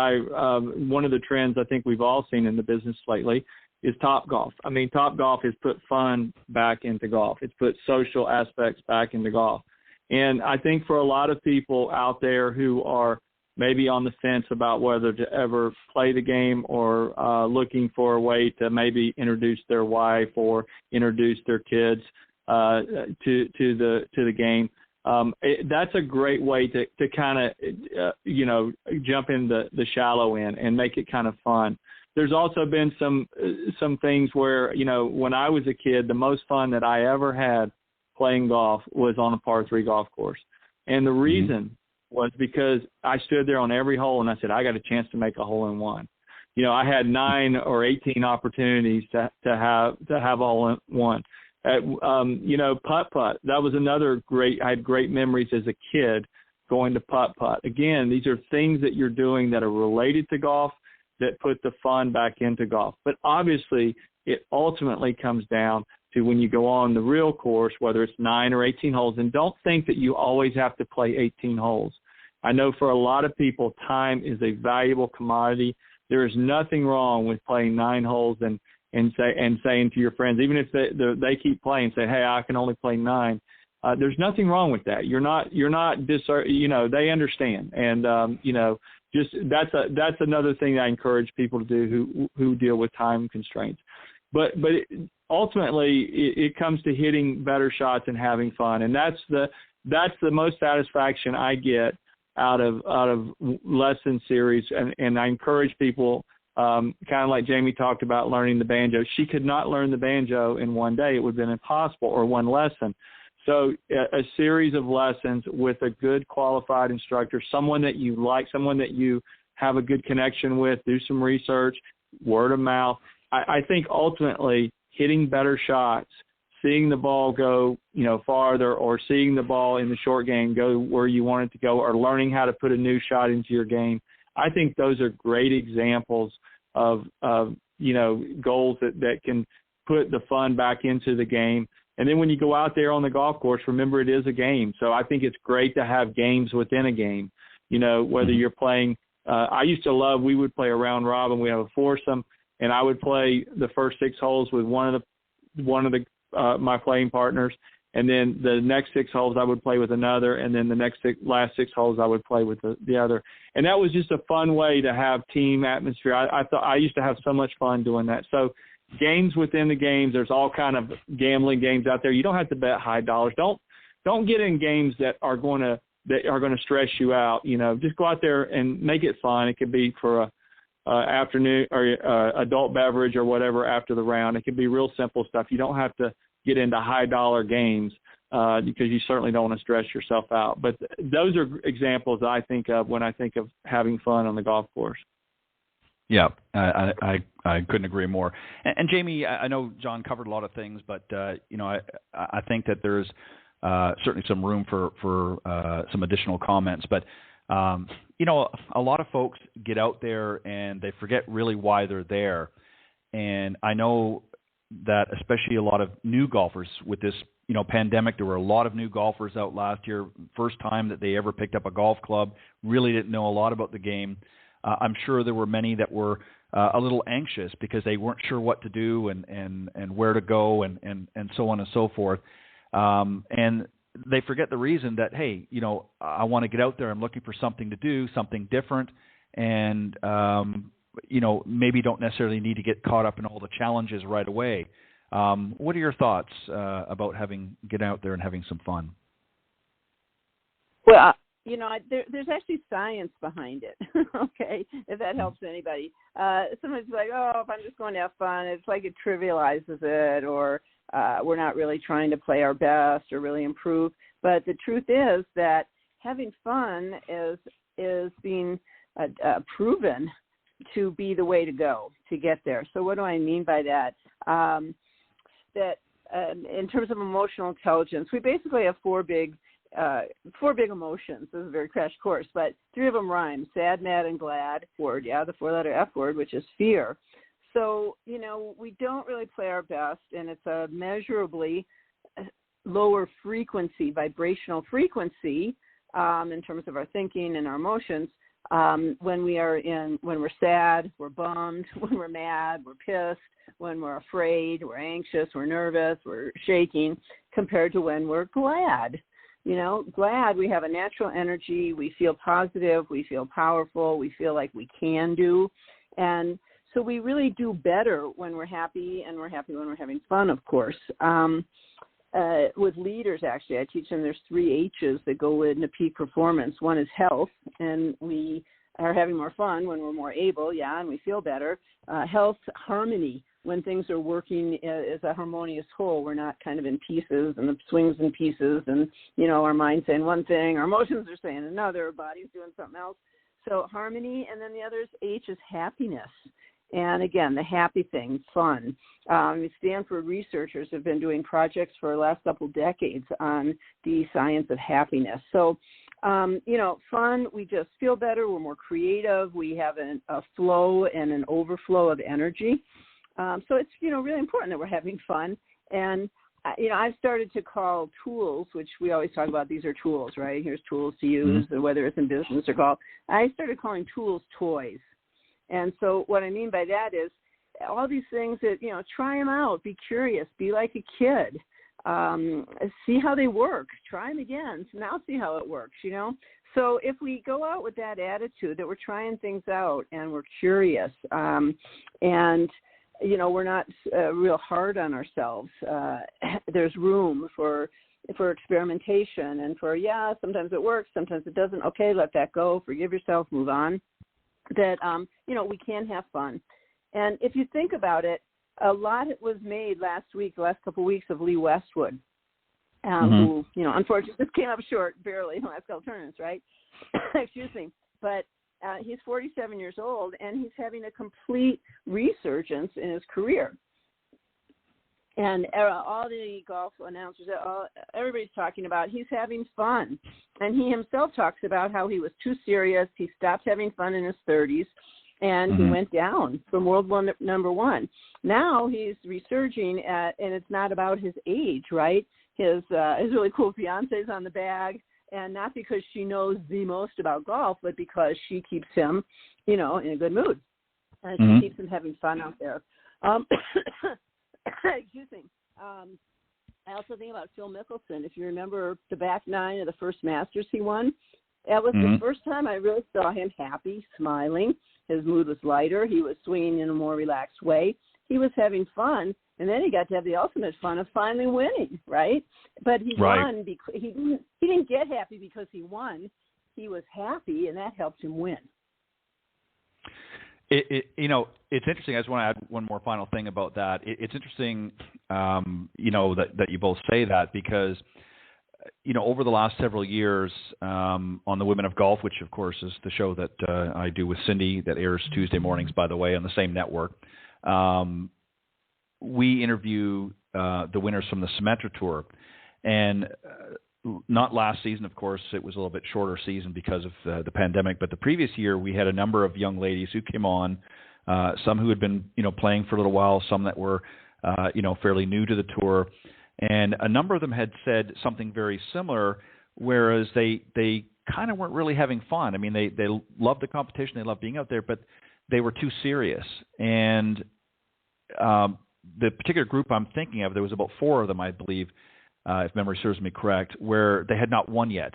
S7: one of the trends I think we've all seen in the business lately is Topgolf. I mean, Topgolf has put fun back into golf. It's put social aspects back into golf. And I think for a lot of people out there who are maybe on the fence about whether to ever play the game, or looking for a way to maybe introduce their wife or introduce their kids to the game, that's a great way to kind of jump in the shallow end and make it kind of fun. There's also been some things where, when I was a kid, the most fun that I ever had playing golf was on a par 3 golf course. And the reason was because I stood there on every hole and I said, I got a chance to make a hole in one. I had 9 or 18 opportunities to have a hole in one. Putt-putt, that was another I had great memories as a kid going to putt-putt. Again, these are things that you're doing that are related to golf that put the fun back into golf. But obviously, it ultimately comes down to when you go on the real course, whether it's 9 or 18 holes, and don't think that you always have to play 18 holes. I know for a lot of people, time is a valuable commodity. There is nothing wrong with playing 9 holes and saying to your friends, even if they keep playing, say, hey, I can only play 9. There's nothing wrong with that. You're not they understand. And, just that's another thing I encourage people to do who deal with time constraints. But ultimately it comes to hitting better shots and having fun. And that's the most satisfaction I get out of lesson series. And I encourage people, kind of like Jamie talked about learning the banjo. She could not learn the banjo in one day. It would have been impossible, or one lesson. So a series of lessons with a good qualified instructor, someone that you like, someone that you have a good connection with, do some research, word of mouth. I think ultimately hitting better shots, seeing the ball go, farther, or seeing the ball in the short game go where you want it to go, or learning how to put a new shot into your game. I think those are great examples of goals that can put the fun back into the game. And then when you go out there on the golf course, remember it is a game. So I think it's great to have games within a game. Whether you're playing, I used to love, we would play a round robin. We have a foursome, and I would play the first 6 holes with one of my playing partners, and then the next 6 holes I would play with another, and then the last 6 holes I would play with the other. And that was just a fun way to have team atmosphere. I thought I used to have so much fun doing that. So games within the games, there's all kind of gambling games out there. You don't have to bet high dollars. Don't get in games that are going to stress you out. Just go out there and make it fun. It could be for a afternoon or adult beverage or whatever after the round. It could be real simple stuff. You don't have to get into high dollar games because you certainly don't want to stress yourself out. But those are examples I think of when I think of having fun on the golf course.
S5: Yeah, I couldn't agree more. And Jamie, I know John covered a lot of things, but I think that there's certainly some room for some additional comments. But You know, a lot of folks get out there and they forget really why they're there. And I know that especially a lot of new golfers with this, you know, pandemic, there were a lot of new golfers out last year, first time that they ever picked up a golf club, really didn't know a lot about the game. I'm sure there were many that were a little anxious because they weren't sure what to do and where to go and so on and so forth. And they forget the reason that, hey, you know, I want to get out there. I'm looking for something to do, something different. And, you know, maybe don't necessarily need to get caught up in all the challenges right away. What are your thoughts about get out there and having some fun?
S6: Well, you know, there's actually science behind it, okay, if that helps anybody. Sometimes it's like, oh, if I'm just going to have fun, it's like it trivializes it, or we're not really trying to play our best or really improve. But the truth is that having fun is being proven to be the way to go to get there. So what do I mean by that? In terms of emotional intelligence, we basically have four big emotions. This is a very crash course, but three of them rhyme: sad, mad, and glad. Word, yeah, the four-letter F word, which is fear. So, you know, we don't really play our best, and it's a measurably lower frequency, vibrational frequency, in terms of our thinking and our emotions. When we're sad, we're bummed. When we're mad, we're pissed. When we're afraid, we're anxious, we're nervous, we're shaking, compared to when we're glad. You know, glad, we have a natural energy, we feel positive, we feel powerful, we feel like we can do. And so we really do better when we're happy, and we're happy when we're having fun, of course. With leaders, actually, I teach them there's 3 H's that go into peak performance. One is health, and we are having more fun when we're more able, and we feel better. Health, harmony, when things are working as a harmonious whole. We're not kind of in pieces and the swings and pieces, and, you know, our mind's saying one thing, our emotions are saying another, our body's doing something else. So harmony, and then the other H is happiness. And again, the happy thing, fun. Stanford researchers have been doing projects for the last couple decades on the science of happiness. So, you know, fun, we just feel better, we're more creative, we have a flow and an overflow of energy. So it's, you know, really important that we're having fun. And, you know, I've started to call tools, which we always talk about, these are tools, right? Here's tools to use, whether it's in business or golf. I started calling tools toys. And so what I mean by that is all these things that, you know, try them out, be curious, be like a kid, see how they work, try them again, so now see how it works, you know. So if we go out with that attitude that we're trying things out and we're curious, and, you know, we're not real hard on ourselves, there's room for experimentation and for, sometimes it works, sometimes it doesn't. Okay, let that go, forgive yourself, move on. That, you know, we can have fun. And if you think about it, a lot was made the last couple of weeks of Lee Westwood, who, you know, unfortunately just came up short barely in the last couple tournaments, right? Excuse me. But he's 47 years old, and he's having a complete resurgence in his career. And all the golf announcers, everybody's talking about he's having fun. And he himself talks about how he was too serious. He stopped having fun in his 30s, and he went down from world number one. Now he's resurging, and it's not about his age, right? His really cool fiance's on the bag, and not because she knows the most about golf, but because she keeps him, you know, in a good mood. And she keeps him having fun out there. Excuse me. I also think about Phil Mickelson. If you remember the back nine of the first Masters he won, that was the first time I really saw him happy, smiling. His mood was lighter. He was swinging in a more relaxed way. He was having fun, and then he got to have the ultimate fun of finally winning, right? But he won because he didn't get happy because he won. He was happy, and that helped him win.
S5: You know, it's interesting. I just want to add one more final thing about that. It's interesting, you know, that you both say that because, you know, over the last several years on the Women of Golf, which of course is the show that I do with Cindy that airs Tuesday mornings, by the way, on the same network, we interview the winners from the Symetra Tour. And not last season, of course, it was a little bit shorter season because of the pandemic, but the previous year we had a number of young ladies who came on, some who had been, playing for a little while, some that were, fairly new to the tour. And a number of them had said something very similar, whereas they kind of weren't really having fun. I mean, they loved the competition, they loved being out there, but they were too serious. And the particular group I'm thinking of, there was about 4 of them, I believe, if memory serves me correct, where they had not won yet.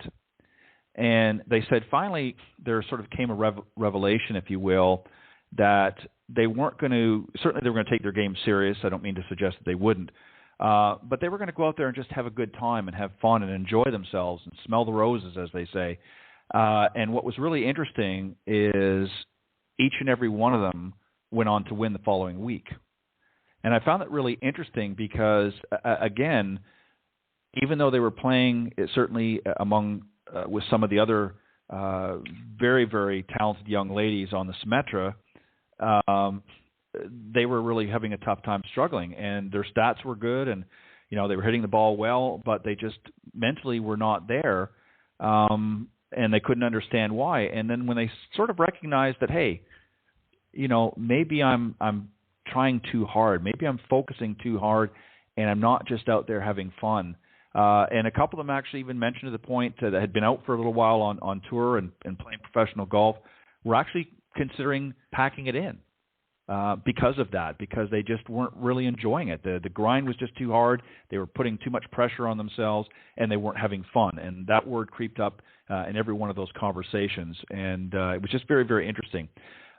S5: And they said finally there sort of came a revelation, if you will, that they weren't going to, certainly they were going to take their game serious. I don't mean to suggest that they wouldn't. But they were going to go out there and just have a good time and have fun and enjoy themselves and smell the roses, as they say. And what was really interesting is each and every one of them went on to win the following week. And I found that really interesting because, again, even though they were playing certainly among with some of the other very, very talented young ladies on the Symetra, they were really having a tough time struggling, and their stats were good, and they were hitting the ball well, but they just mentally were not there, and they couldn't understand why. And then when they sort of recognized that, hey, maybe I'm trying too hard, maybe I'm focusing too hard, and I'm not just out there having fun. And a couple of them actually even mentioned to the point that had been out for a little while on tour and playing professional golf, were actually considering packing it in. Because of that, because they just weren't really enjoying it. The grind was just too hard. They were putting too much pressure on themselves, and they weren't having fun. And that word creeped up in every one of those conversations, and it was just very, very interesting.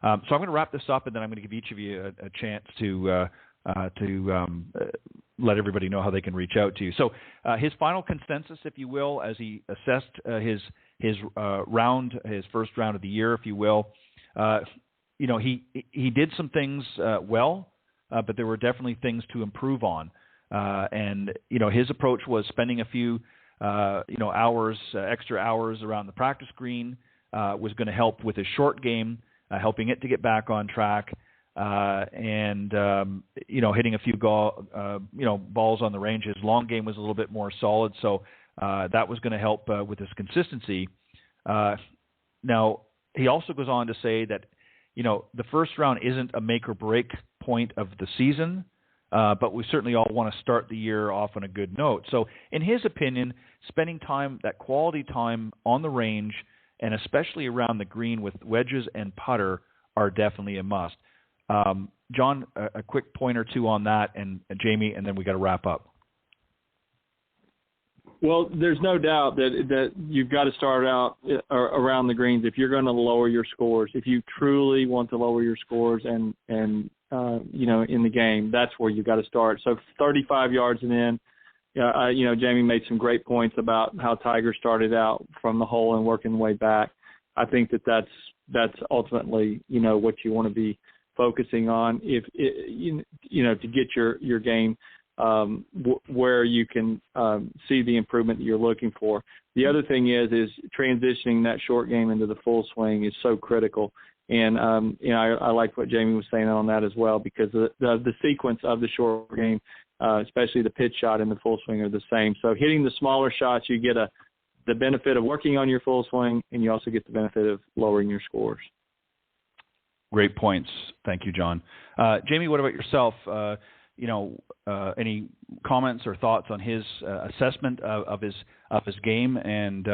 S5: So I'm going to wrap this up, and then I'm going to give each of you a chance to let everybody know how they can reach out to you. So his final consensus, if you will, as he assessed his round, his first round of the year, if you will. He did some things well, but there were definitely things to improve on. And his approach was spending a few, hours, extra hours around the practice green was going to help with his short game, helping it to get back on track, and hitting a few balls on the range. His long game was a little bit more solid, so that was going to help with his consistency. Now, he also goes on to say that the first round isn't a make or break point of the season, but we certainly all want to start the year off on a good note. So in his opinion, spending time, that quality time on the range, and especially around the green with wedges and putter, are definitely a must. John, a quick point or two on that, and Jamie, and then we got to wrap up.
S7: Well, there's no doubt that you've got to start out around the greens if you're going to lower your scores. If you truly want to lower your scores and in the game, that's where you've got to start. So 35 yards and in, Jamie made some great points about how Tiger started out from the hole and working the way back. I think that's ultimately what you want to be focusing on if to get your game where you can see the improvement that you're looking for. The other thing is transitioning that short game into the full swing is so critical. And, I like what Jamie was saying on that as well, because the sequence of the short game, especially the pitch shot and the full swing, are the same. So hitting the smaller shots, you get the benefit of working on your full swing, and you also get the benefit of lowering your scores.
S5: Great points. Thank you, John. Jamie, what about yourself? Any comments or thoughts on his assessment of his game, and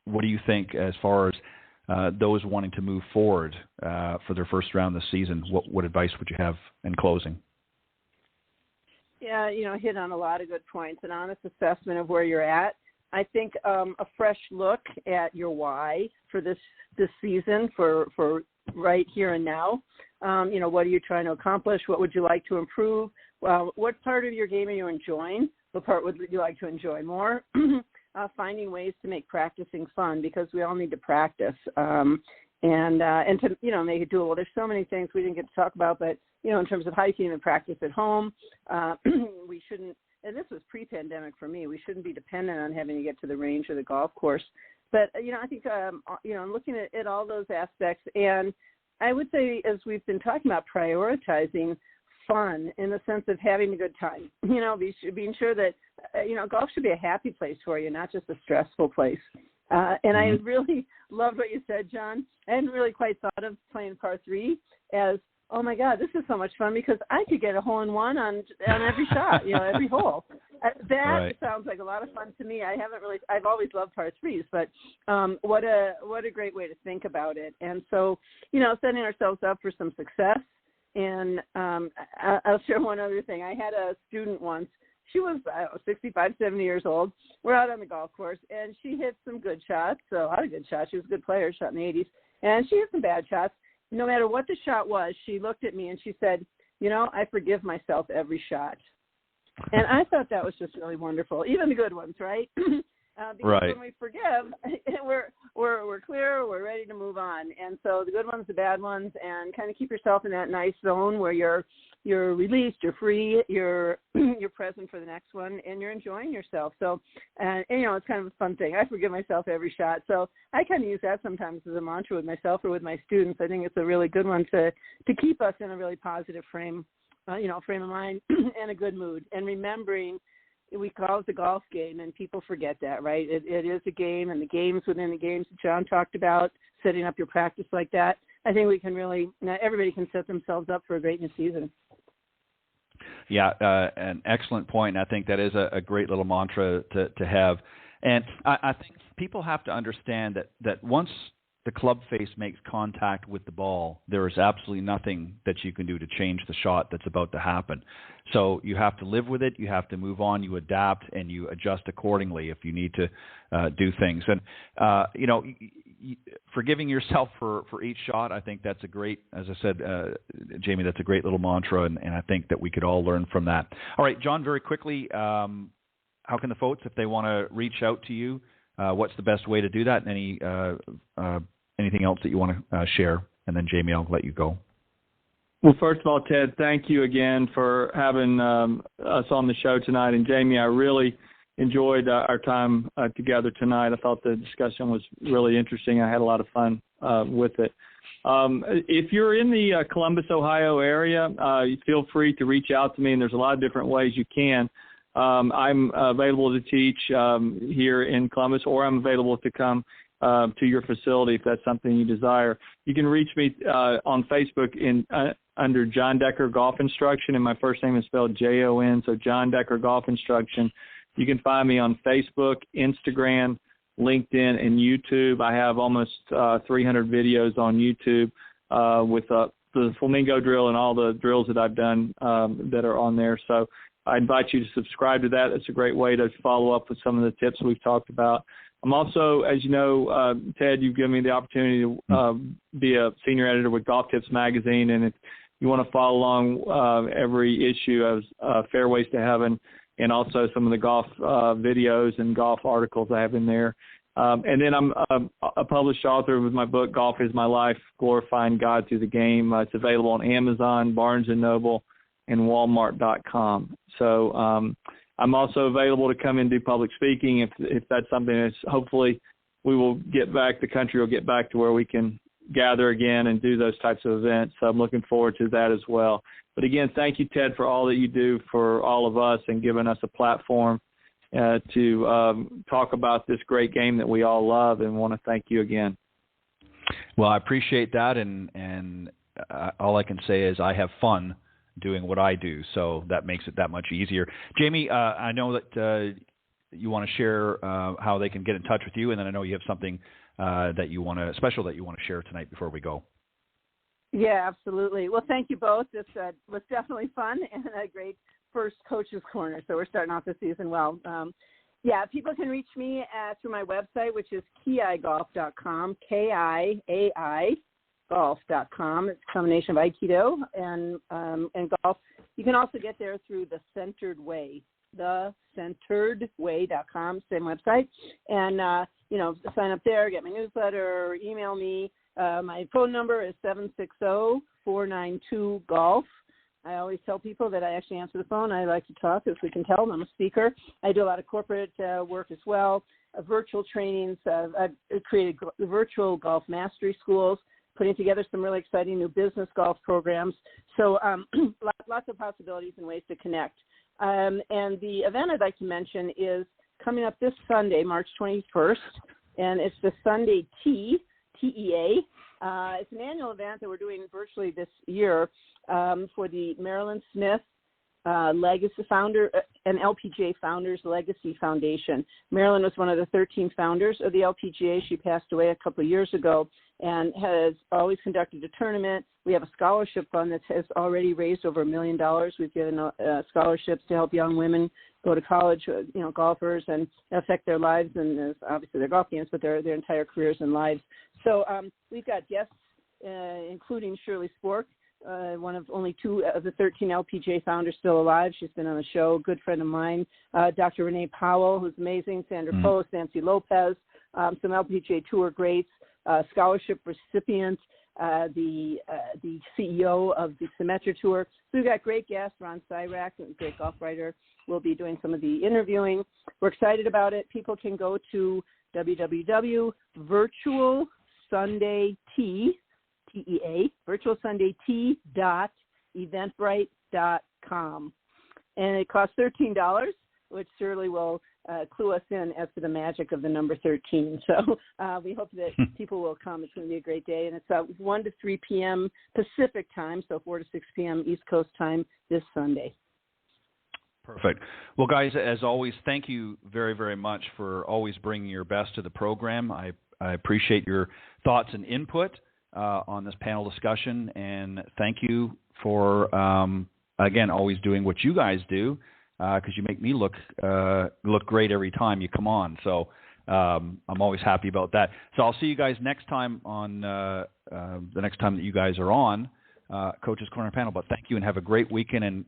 S5: what do you think as far as those wanting to move forward for their first round this season? What advice would you have in closing?
S6: Yeah, hit on a lot of good points. An honest assessment of where you're at. I think a fresh look at your why for this season, for right here and now. What are you trying to accomplish? What would you like to improve? What part of your game are you enjoying? What part would you like to enjoy more? Finding ways to make practicing fun, because we all need to practice and to make it doable. There's so many things we didn't get to talk about, but in terms of how you can even practice at home, we shouldn't. And this was pre-pandemic for me. We shouldn't be dependent on having to get to the range or the golf course. But I think I'm looking at all those aspects, and I would say, as we've been talking about, prioritizing fun in the sense of having a good time. You know, being sure that, golf should be a happy place for you, not just a stressful place. And I really loved what you said, John. I hadn't really quite thought of playing par 3 as, oh my God, this is so much fun because I could get a hole-in-one on every shot, every hole. That sounds like a lot of fun to me. I've always loved par 3s, but what a great way to think about it. And so, setting ourselves up for some success. And I'll share one other thing. I had a student once. She was, 65, 70 years old. We're out on the golf course, and she hit some good shots, so a lot of good shots. She was a good player, shot in the 80s. And she hit some bad shots. No matter what the shot was, she looked at me and she said, I forgive myself every shot. And I thought that was just really wonderful, even the good ones, right? Because when we forgive, we're clear, we're ready to move on. And so the good ones, the bad ones, and kind of keep yourself in that nice zone where you're released, you're free, you're present for the next one, and you're enjoying yourself. So, it's kind of a fun thing. I forgive myself every shot. So I kind of use that sometimes as a mantra with myself or with my students. I think it's a really good one to keep us in a really positive frame of mind and a good mood. And remembering, we call it the golf game, and people forget that, right? It is a game, and the games within the games that John talked about, setting up your practice like that. I think we can really, everybody can set themselves up for a great new season.
S5: Yeah, an excellent point. And I think that is a great little mantra to have. And I think people have to understand that once the club face makes contact with the ball, there is absolutely nothing that you can do to change the shot that's about to happen. So you have to live with it. You have to move on. You adapt and you adjust accordingly if you need to do things. And, forgiving yourself for each shot, I think that's a great, as I said, Jamie, that's a great little mantra, and I think that we could all learn from that. All right, John, very quickly, how can the folks, if they want to reach out to you, what's the best way to do that? And anything else that you want to share? And then, Jamie, I'll let you go.
S7: Well, first of all, Ted, thank you again for having us on the show tonight. And, Jamie, I really enjoyed our time together tonight. I thought the discussion was really interesting. I had a lot of fun with it. If you're in the Columbus, Ohio area, feel free to reach out to me, and there's a lot of different ways you can. I'm available to teach here in Columbus, or I'm available to come to your facility if that's something you desire. You can reach me on Facebook under John Decker Golf Instruction, and my first name is spelled Jon, so John Decker Golf Instruction. You can find me on Facebook, Instagram, LinkedIn, and YouTube. I have almost 300 videos on YouTube with the flamingo drill and all the drills that I've done that are on there. So I invite you to subscribe to that. It's a great way to follow up with some of the tips we've talked about. I'm also, as you know, Ted, you've given me the opportunity to be a senior editor with Golf Tips Magazine, and if you want to follow along every issue of Fairways to Heaven, and also some of the golf videos and golf articles I have in there. And then I'm a published author with my book, Golf is My Life, Glorifying God Through the Game. It's available on Amazon, Barnes & Noble, and Walmart.com. So I'm also available to come and do public speaking if that's something that's hopefully the country will get back to where we can gather again and do those types of events. So I'm looking forward to that as well. But again, thank you, Ted, for all that you do for all of us and giving us a platform to talk about this great game that we all love, and want to thank you again.
S5: Well, I appreciate that, and all I can say is I have fun doing what I do, so that makes it that much easier. Jamie, I know that you want to share how they can get in touch with you, and then I know you have something special that you want to share tonight before we go.
S6: Yeah, absolutely. Well, thank you both. This was definitely fun and a great first Coach's Corner. So we're starting off the season well. People can reach me through my website, which is kiaigolf.com, Kiai golf.com. It's a combination of Aikido and golf. You can also get there through The Centered Way, thecenteredway.com, same website. And, sign up there, get my newsletter, or email me. My phone number is 760-492-GOLF. I always tell people that I actually answer the phone. I like to talk, as we can tell. I'm a speaker. I do a lot of corporate work as well, virtual trainings. I've created virtual golf mastery schools, putting together some really exciting new business golf programs. So lots lots of possibilities and ways to connect. And the event I'd like to mention is coming up this Sunday, March 21st, and it's the Sunday Tea, TEA. It's an annual event that we're doing virtually this year for the Marilyn Smith Legacy Founder and LPGA Founders Legacy Foundation. Marilyn was one of the 13 founders of the LPGA. She passed away a couple of years ago and has always conducted a tournament. We have a scholarship fund that has already raised over $1 million. We've given scholarships to help young women go to college, golfers, and affect their lives and obviously their golf games, but their entire careers and lives. So we've got guests, including Shirley Spork, one of only 2 of the 13 LPGA founders still alive. She's been on the show, a good friend of mine. Dr. Renee Powell, who's amazing, Sandra Post, Nancy Lopez, some LPGA Tour greats, scholarship recipients, the CEO of the Symetra Tour. So we've got great guests. Ron Cyrack, a great golf writer, will be doing some of the interviewing. We're excited about it. People can go to virtualsundaytea.eventbrite.com. And it costs $13, which surely will clue us in as to the magic of the number 13. So we hope that people will come. It's going to be a great day. And it's 1 to 3 p.m. Pacific time, so 4 to 6 p.m. East Coast time this Sunday.
S5: Perfect. Well, guys, as always, thank you very, very much for always bringing your best to the program. I appreciate your thoughts and input on this panel discussion, and thank you for, again, always doing what you guys do, because you make me look great every time you come on. So I'm always happy about that. So I'll see you guys next time on the next time that you guys are on Coach's Corner panel. But thank you and have a great weekend, and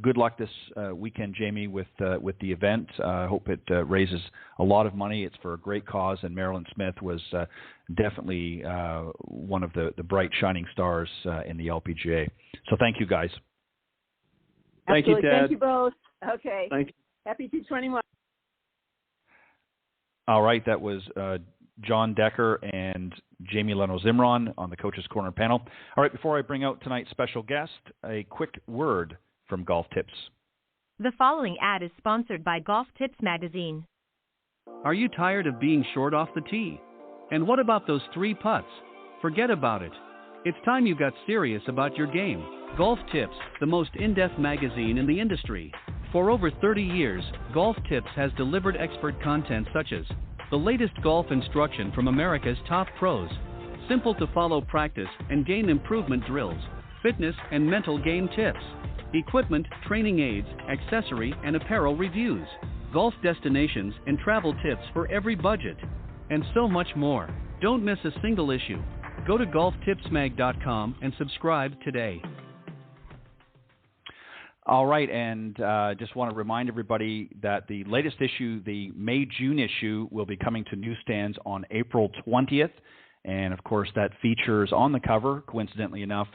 S5: good luck this weekend, Jamie, with the event. I hope it raises a lot of money. It's for a great cause, and Marilyn Smith was definitely one of the bright shining stars in the LPGA. So thank you, guys.
S7: Thank you, Ted.
S6: Thank you both. Okay.
S7: Thank you.
S6: Happy 221.
S5: All right, that was John Decker and Jamie Leno-Zimron on the Coach's Corner panel. All right, before I bring out tonight's special guest, a quick word from Golf Tips.
S4: The following ad is sponsored by Golf Tips magazine.
S3: Are you tired of being short off the tee? And what about those 3 putts? Forget about it. It's time you got serious about your game. Golf Tips, the most in-depth magazine in the industry. For over 30 years, Golf Tips has delivered expert content such as the latest golf instruction from America's top pros, simple to follow practice and game improvement drills, fitness and mental game tips, equipment, training aids, accessory and apparel reviews, golf destinations and travel tips for every budget, and so much more. Don't miss a single issue. Go to golftipsmag.com and subscribe today.
S5: All right, and just want to remind everybody that the latest issue, the May-June issue, will be coming to newsstands on April 20th. And, of course, that features on the cover, coincidentally enough,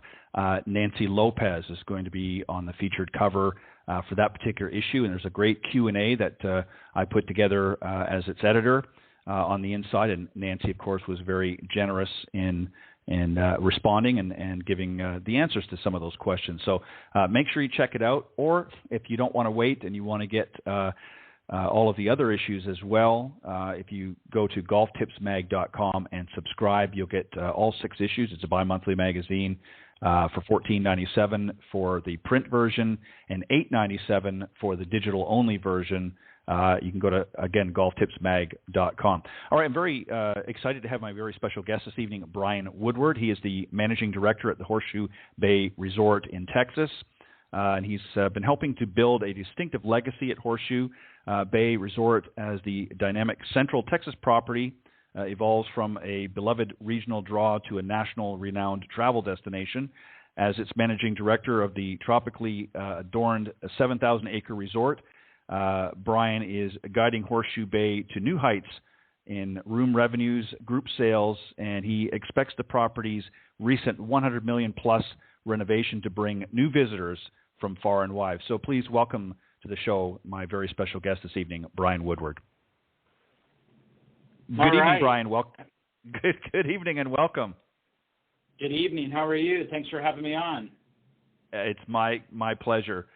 S5: Nancy Lopez is going to be on the featured cover for that particular issue. And there's a great Q&A that I put together as its editor on the inside. And Nancy, of course, was very generous in responding and giving the answers to some of those questions. So make sure you check it out. Or if you don't want to wait and you want to get all of the other issues as well, if you go to golftipsmag.com and subscribe, you'll get all 6 issues. It's a bi-monthly magazine for $14.97 for the print version and $8.97 for the digital-only version. You can go to, again, golftipsmag.com. All right, I'm very excited to have my very special guest this evening, Brian Woodward. He is the managing director at the Horseshoe Bay Resort in Texas, and he's been helping to build a distinctive legacy at Horseshoe Bay Resort as the dynamic Central Texas property evolves from a beloved regional draw to a national renowned travel destination. As its managing director of the tropically adorned 7,000-acre resort, Brian is guiding Horseshoe Bay to new heights in room revenues, group sales, and he expects the property's recent $100 million plus renovation to bring new visitors from far and wide. So please welcome to the show my very special guest this evening, Brian Woodward. Good evening, Brian. Good evening and welcome.
S8: Good evening. How are you? Thanks for having me on.
S5: It's my pleasure.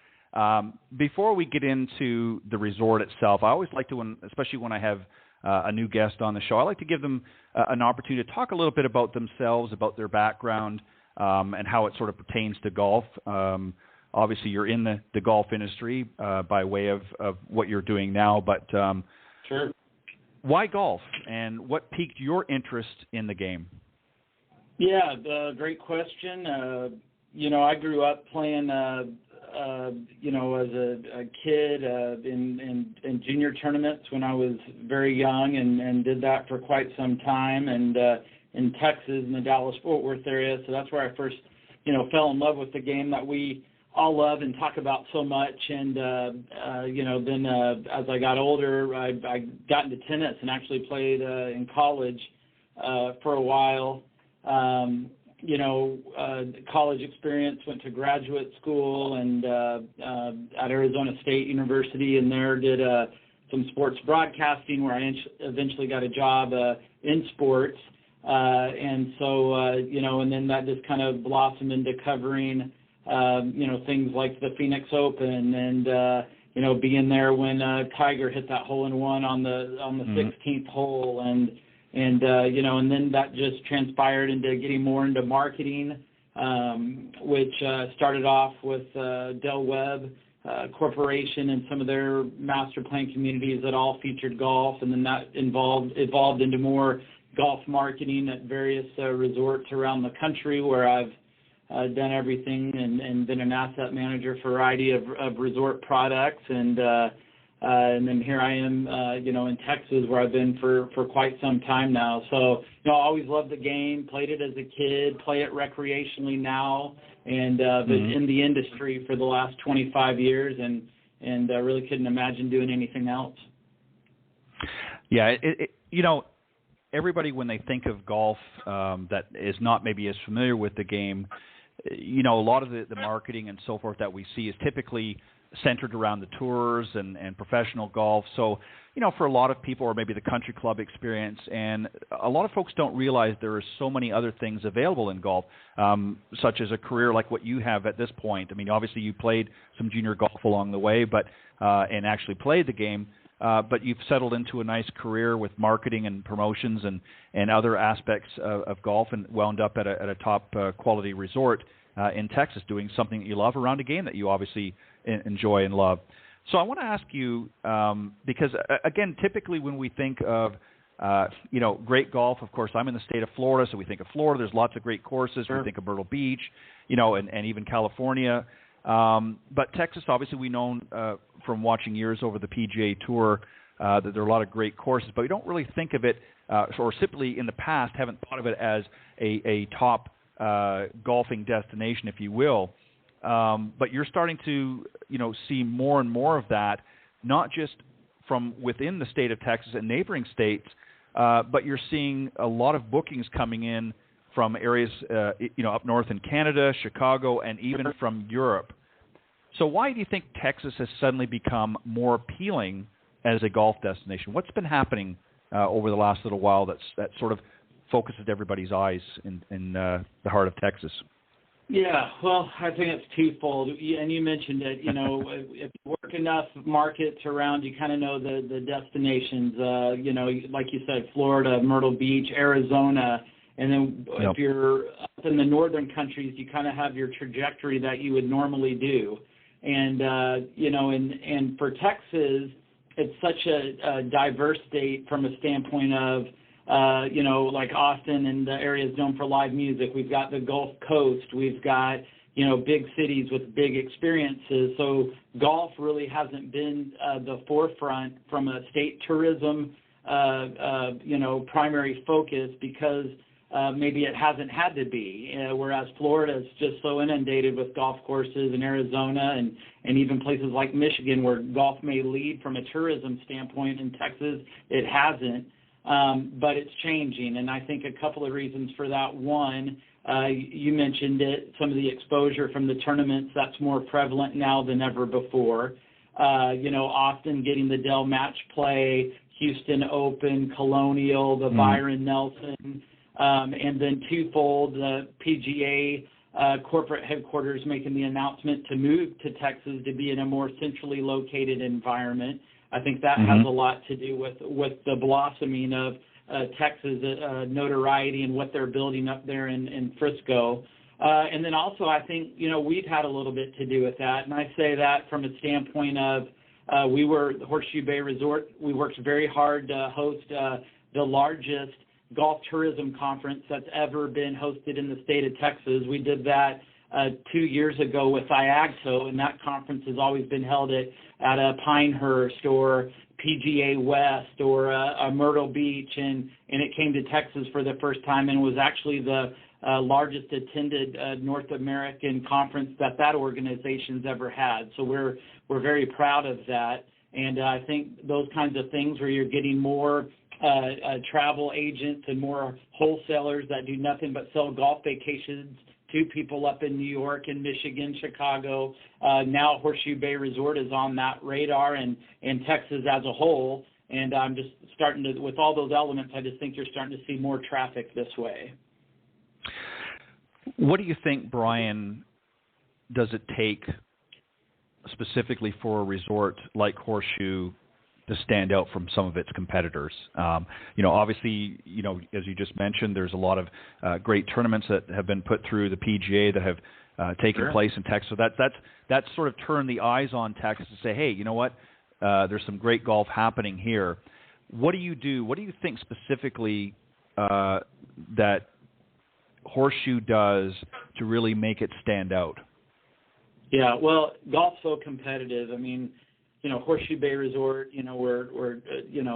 S5: Before we get into the resort itself, I always like to, especially when I have a new guest on the show, I like to give them an opportunity to talk a little bit about themselves, about their background, and how it sort of pertains to golf. Obviously, you're in the golf industry by way of what you're doing now, but
S8: sure.
S5: Why golf, and what piqued your interest in the game?
S8: Yeah, great question. I grew up playing, as a kid in junior tournaments when I was very young, and did that for quite some time, and in Texas, in the Dallas-Fort Worth area. So that's where I first, fell in love with the game that we all love and talk about so much. And, then as I got older, I got into tennis and actually played in college for a while. College experience, went to graduate school and at Arizona State University, and there did some sports broadcasting where I eventually got a job in sports. And then that just kind of blossomed into covering, things like the Phoenix Open and, being there when Tiger hit that hole-in-one on the 16th hole. And then that just transpired into getting more into marketing, which started off with Del Webb Corporation and some of their master plan communities that all featured golf. And then that evolved into more golf marketing at various resorts around the country, where I've done everything and been an asset manager for a variety of resort products. And then here I am, in Texas, where I've been for quite some time now. So, I always loved the game, played it as a kid, play it recreationally now, and been in the industry for the last 25 years, and really couldn't imagine doing anything else.
S5: Yeah, everybody, when they think of golf that is not maybe as familiar with the game, a lot of the marketing and so forth that we see is typically centered around the tours and professional golf. So, for a lot of people, or maybe the country club experience, and a lot of folks don't realize there are so many other things available in golf, such as a career like what you have at this point. I mean, obviously you played some junior golf along the way, but and actually played the game. But you've settled into a nice career with marketing and promotions and other aspects of golf, and wound up at a top quality resort in Texas, doing something that you love around a game that you obviously enjoy and love. So I want to ask you, because again, typically when we think of great golf, of course, I'm in the state of Florida, so we think of Florida. There's lots of great courses. Sure. We think of Myrtle Beach, and even California. But Texas, obviously, we know from watching years over the PGA Tour that there are a lot of great courses, but we don't really think of it, or simply in the past haven't thought of it as a top golfing destination, if you will. But you're starting to, see more and more of that, not just from within the state of Texas and neighboring states, but you're seeing a lot of bookings coming in from areas, up north in Canada, Chicago, and even from Europe. So why do you think Texas has suddenly become more appealing as a golf destination? What's been happening over the last little while that sort of focuses everybody's eyes in the heart of Texas?
S8: Yeah, well, I think it's twofold. And you mentioned it, if you work enough markets around, you kind of know the destinations, like you said, Florida, Myrtle Beach, Arizona. And then if you're up in the northern countries, you kind of have your trajectory that you would normally do. And, and for Texas, it's such a diverse state from a standpoint of, like Austin and the area is known for live music. We've got the Gulf Coast. We've got, big cities with big experiences. So golf really hasn't been the forefront from a state tourism, primary focus, because maybe it hasn't had to be, whereas Florida is just so inundated with golf courses, in Arizona and even places like Michigan, where golf may lead from a tourism standpoint. In Texas, it hasn't, but it's changing. And I think a couple of reasons for that. One, you mentioned it, some of the exposure from the tournaments, that's more prevalent now than ever before. Often getting the Dell Match Play, Houston Open, Colonial, the Byron Nelson, and then twofold, the PGA corporate headquarters making the announcement to move to Texas to be in a more centrally located environment. I think that has a lot to do with the blossoming of Texas notoriety and what they're building up there in Frisco. And then also I think, we've had a little bit to do with that. And I say that from a standpoint of we were the Horseshoe Bay Resort. We worked very hard to host the largest golf tourism conference that's ever been hosted in the state of Texas. We did that 2 years ago with IAGTO, and that conference has always been held at a Pinehurst or PGA West or Myrtle Beach, and it came to Texas for the first time and was actually the largest attended North American conference that organization's ever had. So we're very proud of that, and I think those kinds of things where you're getting more travel agents and more wholesalers that do nothing but sell golf vacations to people up in New York and Michigan, Chicago. Now Horseshoe Bay Resort is on that radar and Texas as a whole. And I'm just starting to, with all those elements, I just think you're starting to see more traffic this way.
S5: What do you think, Brian, does it take specifically for a resort like Horseshoe to stand out from some of its competitors? Obviously, as you just mentioned, there's a lot of great tournaments that have been put through the PGA that have taken place in Texas. So that's sort of turned the eyes on Texas to say, hey, you know what? There's some great golf happening here. What do you do? What do you think specifically that Horseshoe does to really make it stand out?
S8: Yeah, well, golf's so competitive. I mean, Horseshoe Bay Resort, we're an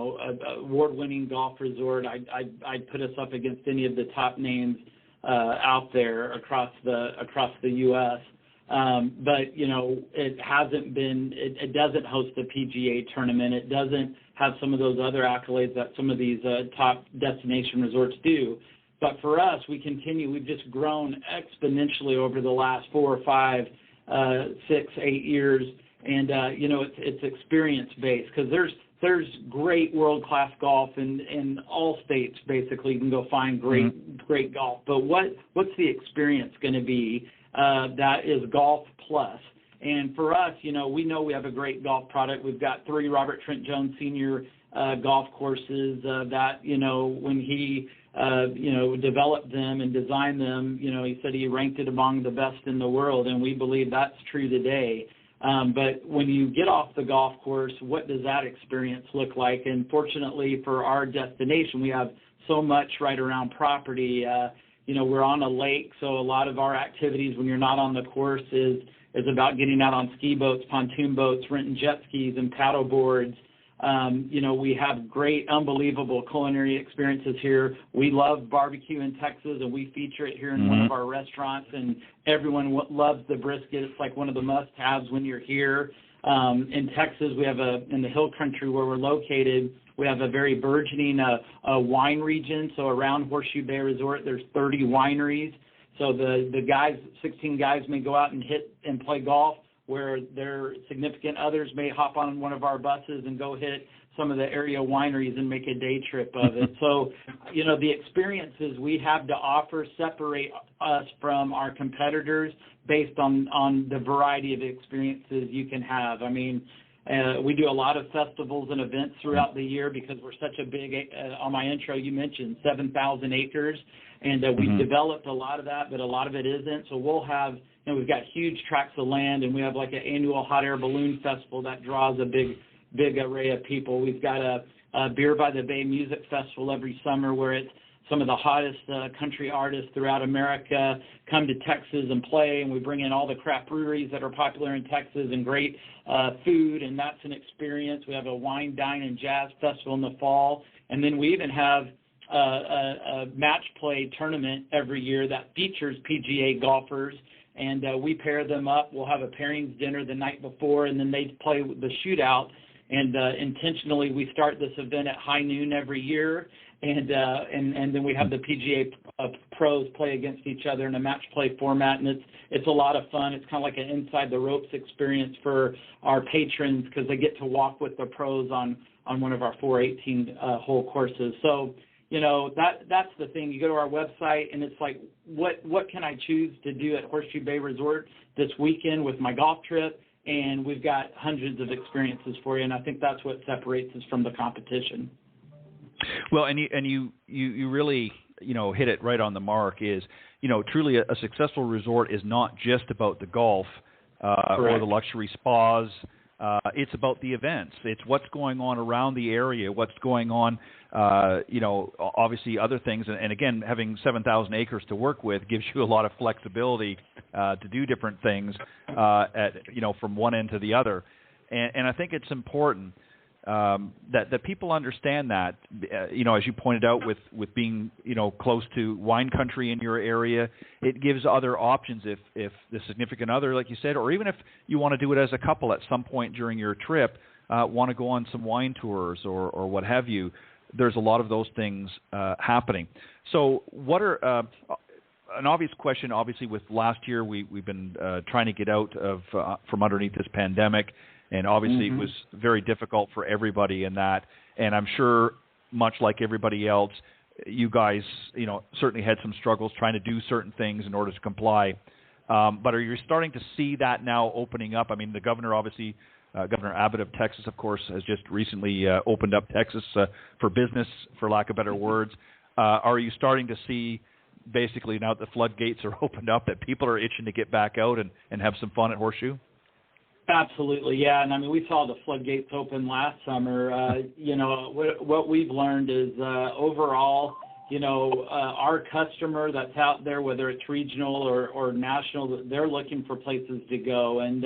S8: award-winning golf resort. I'd put us up against any of the top names out there across the U.S. But it hasn't been. It doesn't host the PGA tournament. It doesn't have some of those other accolades that some of these top destination resorts do. But for us, we continue. We've just grown exponentially over the last 4 or 5, 6, 8 years. And, it's experience-based because there's great world-class golf in all states, basically. You can go find great golf. But what's the experience going to be that is golf plus? And for us, we know we have a great golf product. We've got 3 Robert Trent Jones Sr. Golf courses that, when he, developed them and designed them, he said he ranked it among the best in the world, and we believe that's true today. But when you get off the golf course, what does that experience look like? And fortunately for our destination, we have so much right around property. We're on a lake, so a lot of our activities when you're not on the course is about getting out on ski boats, pontoon boats, renting jet skis and paddle boards. We have great, unbelievable culinary experiences here. We love barbecue in Texas, and we feature it here in one of our restaurants, and everyone loves the brisket. It's like one of the must-haves when you're here. In Texas, we have in the hill country where we're located, we have a very burgeoning wine region. So around Horseshoe Bay Resort, there's 30 wineries. So the guys, 16 guys may go out and hit and play golf, where their significant others may hop on one of our buses and go hit some of the area wineries and make a day trip of it. So, the experiences we have to offer separate us from our competitors based on the variety of experiences you can have. I mean, we do a lot of festivals and events throughout the year because we're such a big, on my intro you mentioned 7,000 acres, and we've developed a lot of that, but a lot of it isn't. So we'll have, we've got huge tracts of land, and we have like an annual hot air balloon festival that draws a big array of people. We've got a Beer by the Bay music festival every summer where it's some of the hottest country artists throughout America come to Texas and play, and we bring in all the craft breweries that are popular in Texas and great food, and that's an experience. We have a wine, dine, and jazz festival in the fall, and then we even have a match play tournament every year that features PGA golfers, and we pair them up. We'll have a pairings dinner the night before, and then they play the shootout. And intentionally, we start this event at high noon every year, and then we have the PGA pros play against each other in a match play format, and it's a lot of fun. It's kind of like an inside the ropes experience for our patrons because they get to walk with the pros on one of our 418 hole courses. So that's the thing. You go to our website, and it's like, what can I choose to do at Horseshoe Bay Resort this weekend with my golf trip? And we've got hundreds of experiences for you, and I think that's what separates us from the competition.
S5: Well, and you really hit it right on the mark. Is truly a successful resort is not just about the golf or the luxury spas. It's about the events. It's what's going on around the area, what's going on, obviously other things. And again, having 7,000 acres to work with gives you a lot of flexibility to do different things from one end to the other. And I think it's important that people understand that, as you pointed out, with being, close to wine country in your area, it gives other options if the significant other, like you said, or even if you want to do it as a couple at some point during your trip, want to go on some wine tours or what have you. There's a lot of those things happening. So what are an obvious question, obviously, with last year, we've been trying to get out of from underneath this pandemic. And obviously it was very difficult for everybody in that. And I'm sure, much like everybody else, you guys, certainly had some struggles trying to do certain things in order to comply. But are you starting to see that now opening up? I mean, the governor, obviously, Governor Abbott of Texas, of course, has just recently opened up Texas for business, for lack of better words. Are you starting to see, basically, now that the floodgates are opened up, that people are itching to get back out and have some fun at Horseshoe?
S8: Absolutely, yeah. And I mean, we saw the floodgates open last summer. What we've learned is overall, our customer that's out there, whether it's regional or national, they're looking for places to go. And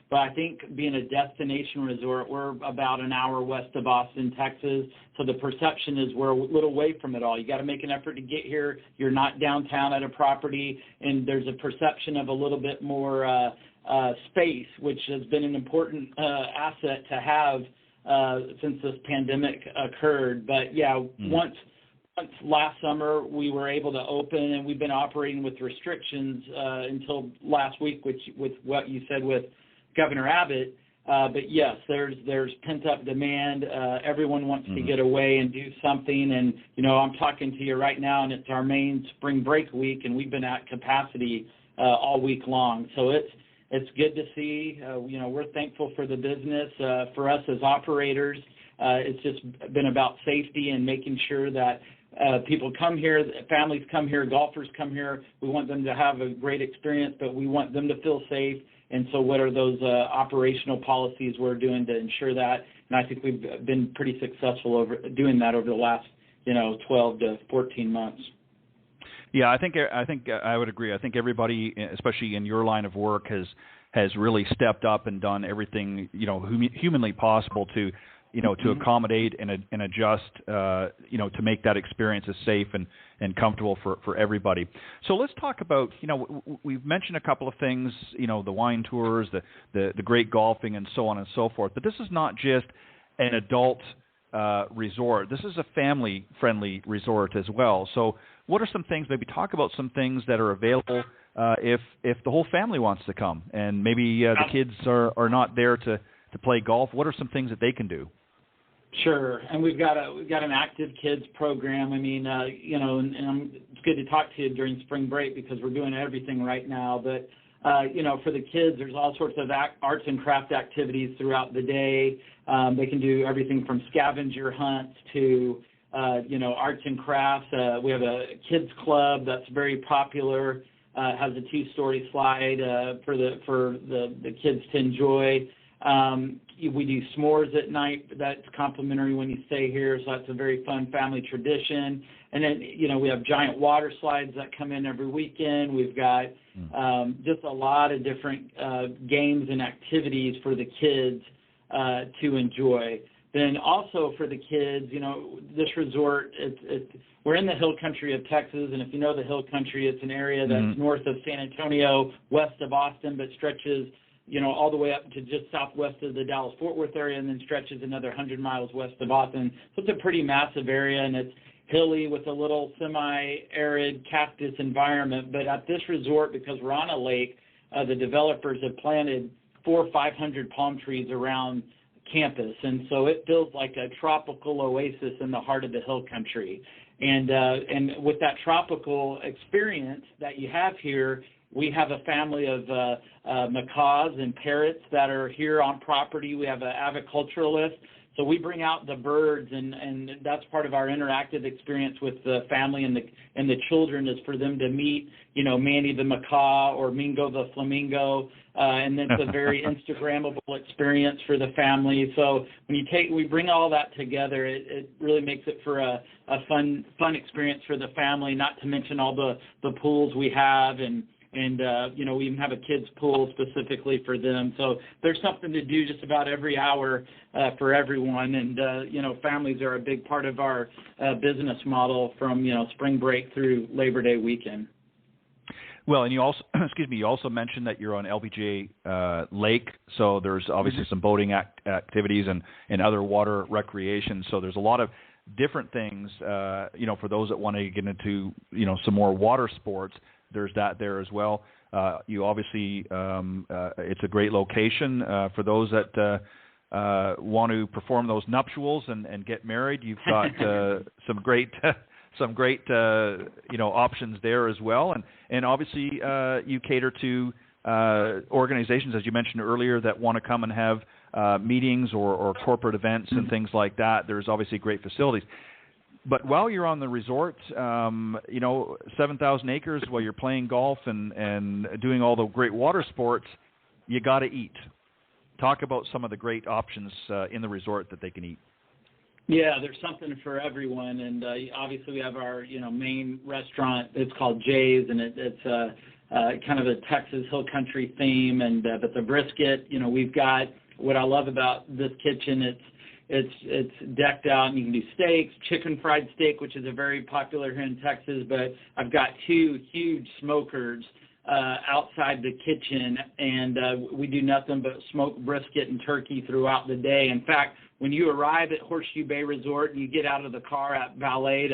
S8: but I think being a destination resort, we're about an hour west of Austin, Texas. So the perception is we're a little away from it all. You got to make an effort to get here. You're not downtown at a property, and there's a perception of a little bit more space, which has been an important asset to have since this pandemic occurred. But yeah, once last summer we were able to open, and we've been operating with restrictions until last week, with what you said with Governor Abbott. But yes, there's pent-up demand. Everyone wants to get away and do something. And, I'm talking to you right now, and it's our main spring break week, and we've been at capacity all week long. So it's good to see. We're thankful for the business. For us as operators, it's just been about safety and making sure that people come here, families come here, golfers come here. We want them to have a great experience, but we want them to feel safe. And so what are those operational policies we're doing to ensure that? And I think we've been pretty successful over doing that over the last, 12 to 14 months.
S5: Yeah, I think I would agree. I think everybody, especially in your line of work, has really stepped up and done everything humanly possible to to accommodate and adjust to make that experience as safe and comfortable for everybody. So let's talk about we've mentioned a couple of things, the wine tours, the great golfing, and so on and so forth. But this is not just an adult resort. This is a family-friendly resort as well. So what are some things, maybe talk about some things that are available if the whole family wants to come, and maybe the kids are not there to play golf. What are some things that they can do?
S8: Sure, and we've got an active kids program. I mean, it's good to talk to you during spring break because we're doing everything right now. But for the kids, there's all sorts of arts and craft activities throughout the day. They can do everything from scavenger hunts to arts and crafts. We have a kids club that's very popular. Has a 2-story slide for the kids to enjoy. We do s'mores at night. That's complimentary when you stay here, so that's a very fun family tradition. And then, we have giant water slides that come in every weekend. We've got just a lot of different games and activities for the kids to enjoy. Then also for the kids, this resort, we're in the hill country of Texas, and if you know the hill country, it's an area that's north of San Antonio, west of Austin, but stretches all the way up to just southwest of the Dallas-Fort Worth area, and then stretches another 100 miles west of Austin. So it's a pretty massive area, and it's hilly with a little semi-arid cactus environment. But at this resort, because we're on a lake, the developers have planted 400 or 500 palm trees around campus, and so it feels like a tropical oasis in the heart of the hill country. And with that tropical experience that you have here, we have a family of macaws and parrots that are here on property. We have an aviculturalist. So we bring out the birds, and that's part of our interactive experience with the family and the children, is for them to meet, Manny the macaw or Mingo the flamingo, and it's a very Instagrammable experience for the family. So when we bring all that together, it really makes it for a fun experience for the family. Not to mention all the pools we have, and we even have a kids pool specifically for them. So there's something to do just about every hour for everyone. And, families are a big part of our business model from, spring break through Labor Day weekend.
S5: Well, and you also mentioned that you're on LBJ Lake, so there's obviously some boating activities and other water recreation. So there's a lot of different things, for those that want to get into, some more water sports. There's that there as well. You obviously, it's a great location for those that want to perform those nuptials and get married. You've got some great options there as well. And obviously, you cater to organizations, as you mentioned earlier, that want to come and have meetings or corporate events and things like that. There's obviously great facilities. But while you're on the resort, 7,000 acres, while you're playing golf and doing all the great water sports, you got to eat. Talk about some of the great options in the resort that they can eat.
S8: Yeah, there's something for everyone, and obviously we have our main restaurant. It's called Jay's, and it's kind of a Texas Hill Country theme. And but the brisket, we've got what I love about this kitchen. It's decked out, and you can do steaks, chicken fried steak, which is a very popular here in Texas. But I've got 2 huge smokers outside the kitchen, and we do nothing but smoke brisket and turkey throughout the day. In fact, when you arrive at Horseshoe Bay Resort and you get out of the car at valet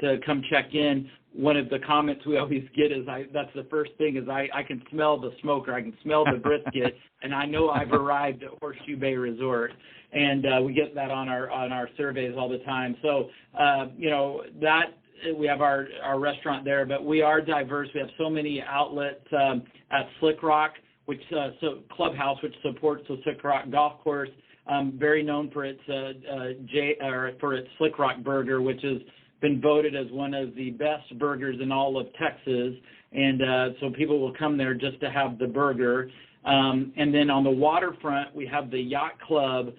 S8: to come check in, one of the comments we always get is, that's the first thing, is I can smell the smoker, I can smell the brisket, and I know I've arrived at Horseshoe Bay Resort. And we get that on our surveys all the time. So, that we have our restaurant there, but we are diverse. We have so many outlets at Slick Rock, Clubhouse, which supports the Slick Rock Golf Course. Very known for its Slick Rock Burger, which has been voted as one of the best burgers in all of Texas, and so people will come there just to have the burger. And then on the waterfront, we have the Yacht Club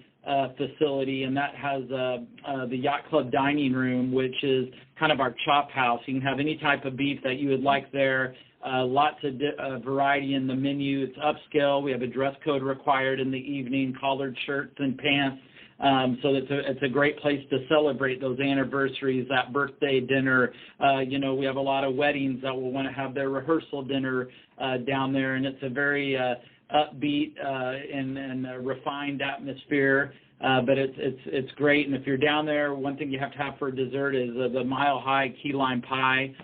S8: facility, and that has the Yacht Club dining room, which is kind of our chop house. You can have any type of beef that you would like there. Lots of variety in the menu. It's upscale. We have a dress code required in the evening, collared shirts and pants. So it's a great place to celebrate those anniversaries, that birthday dinner. We have a lot of weddings that will want to have their rehearsal dinner down there, and it's a very upbeat and refined atmosphere. But it's great. And if you're down there, one thing you have to have for dessert is the Mile High key lime pie.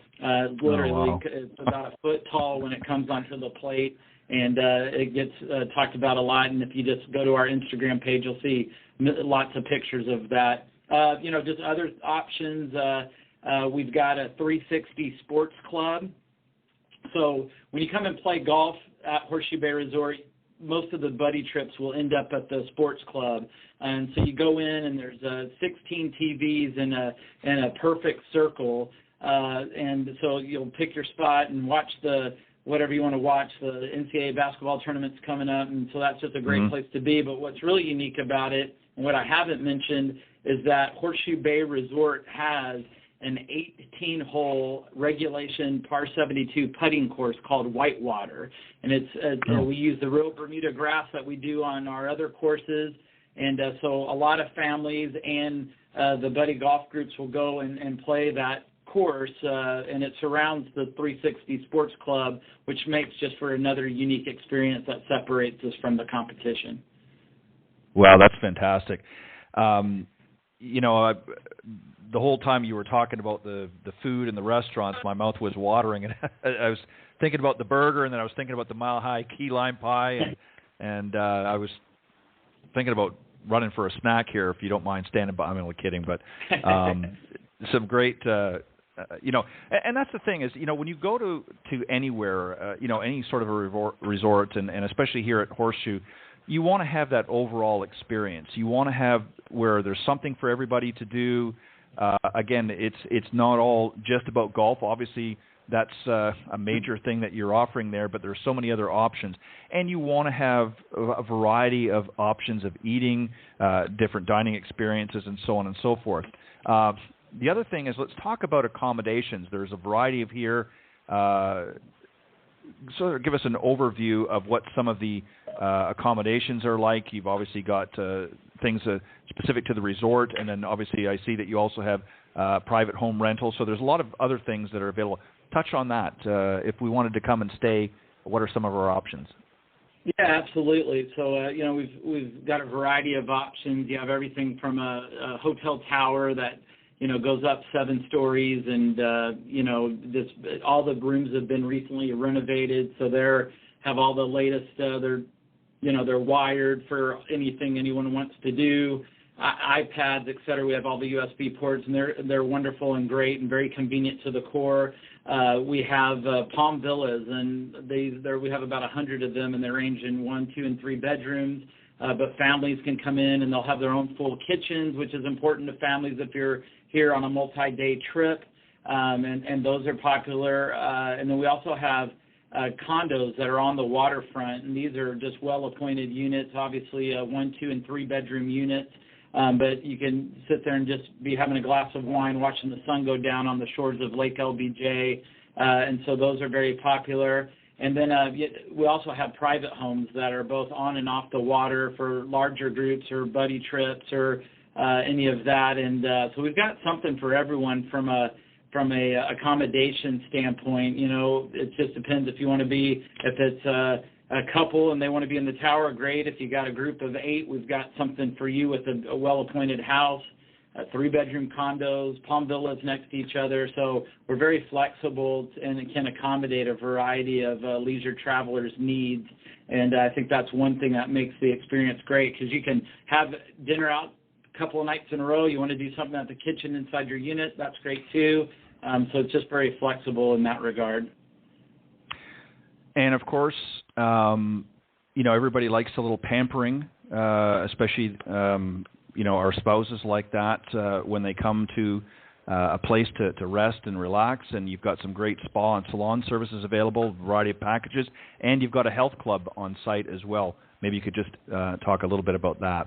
S8: Literally, it's about a foot tall when it comes onto the plate, and it gets talked about a lot. And if you just go to our Instagram page, you'll see lots of pictures of that. Just other options. We've got a 360 Sports Club. So when you come and play golf at Horseshoe Bay Resort, most of the buddy trips will end up at the sports club. And so you go in, and there's 16 TVs in a perfect circle. And so you'll pick your spot and watch whatever you want to watch. The NCAA basketball tournament's coming up, and so that's just a great place to be. But what's really unique about it, and what I haven't mentioned, is that Horseshoe Bay Resort has an 18-hole regulation par 72 putting course called Whitewater. And we use the real Bermuda grass that we do on our other courses. And so a lot of families and the buddy golf groups will go and play that course, and it surrounds the 360 Sports Club, which makes just for another unique experience that separates us from the competition.
S5: Wow, that's fantastic. The whole time you were talking about the food and the restaurants, my mouth was watering, and I was thinking about the burger, and then I was thinking about the Mile High key lime pie, and I was thinking about running for a snack here, if you don't mind standing by. I'm only kidding, but some great, and that's the thing is, when you go to anywhere, any sort of a resort, and especially here at Horseshoe, you want to have that overall experience. You want to have where there's something for everybody to do. Again, it's not all just about golf. Obviously, that's a major thing that you're offering there, but there's so many other options. And you want to have a variety of options of eating, different dining experiences, and so on and so forth. The other thing is, let's talk about accommodations. There's a variety of here. Sort of give us an overview of what some of the accommodations are like. You've obviously got things specific to the resort, and then obviously I see that you also have private home rentals. So there's a lot of other things that are available. Touch on that. If we wanted to come and stay, what are some of our options?
S8: Yeah, absolutely. So, we've got a variety of options. You have everything from a hotel tower that, goes up 7 stories, and, all the rooms have been recently renovated. So have all the latest, they're wired for anything anyone wants to do, iPads, et cetera. We have all the USB ports, and they're wonderful and great and very convenient to the core. We have Palm Villas, and we have about 100 of them, and they range in 1, 2, and 3 bedrooms. But families can come in, and they'll have their own full kitchens, which is important to families if you're here on a multi-day trip, and those are popular. And then we also have condos that are on the waterfront, and these are just well-appointed units, obviously 1, 2, and 3 bedroom units. But you can sit there and just be having a glass of wine, watching the sun go down on the shores of Lake LBJ, and so those are very popular. And then we also have private homes that are both on and off the water for larger groups or buddy trips or any of that. And so we've got something for everyone from a accommodation standpoint. It just depends if it's a couple and they want to be in the tower, great. If you got a group of 8, we've got something for you with a well-appointed house, 3-bedroom condos, Palm Villas next to each other. So we're very flexible and it can accommodate a variety of leisure travelers' needs. And I think that's one thing that makes the experience great, because you can have dinner out a couple of nights in a row. You want to do something at the kitchen inside your unit, that's great too. So it's just very flexible in that regard.
S5: And of course, everybody likes a little pampering, especially, our spouses like that when they come to a place to rest and relax. And you've got some great spa and salon services available, a variety of packages, and you've got a health club on site as well. Maybe you could just talk a little bit about that.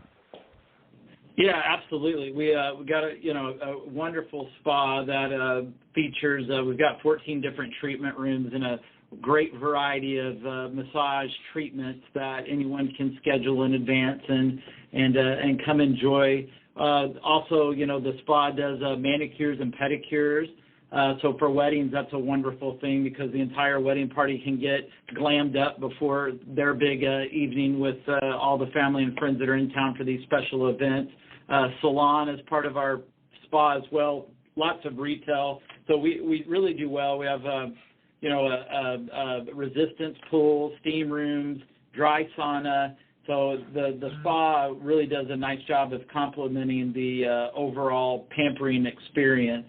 S8: Yeah, absolutely. We got a wonderful spa that features. We've got 14 different treatment rooms and a great variety of massage treatments that anyone can schedule in advance and come enjoy. Also, the spa does manicures and pedicures. So for weddings, that's a wonderful thing, because the entire wedding party can get glammed up before their big evening with all the family and friends that are in town for these special events. Salon is part of our spa as well. Lots of retail. So we really do well. We have a resistance pool, steam rooms, dry sauna. So the spa really does a nice job of complementing the overall pampering experience.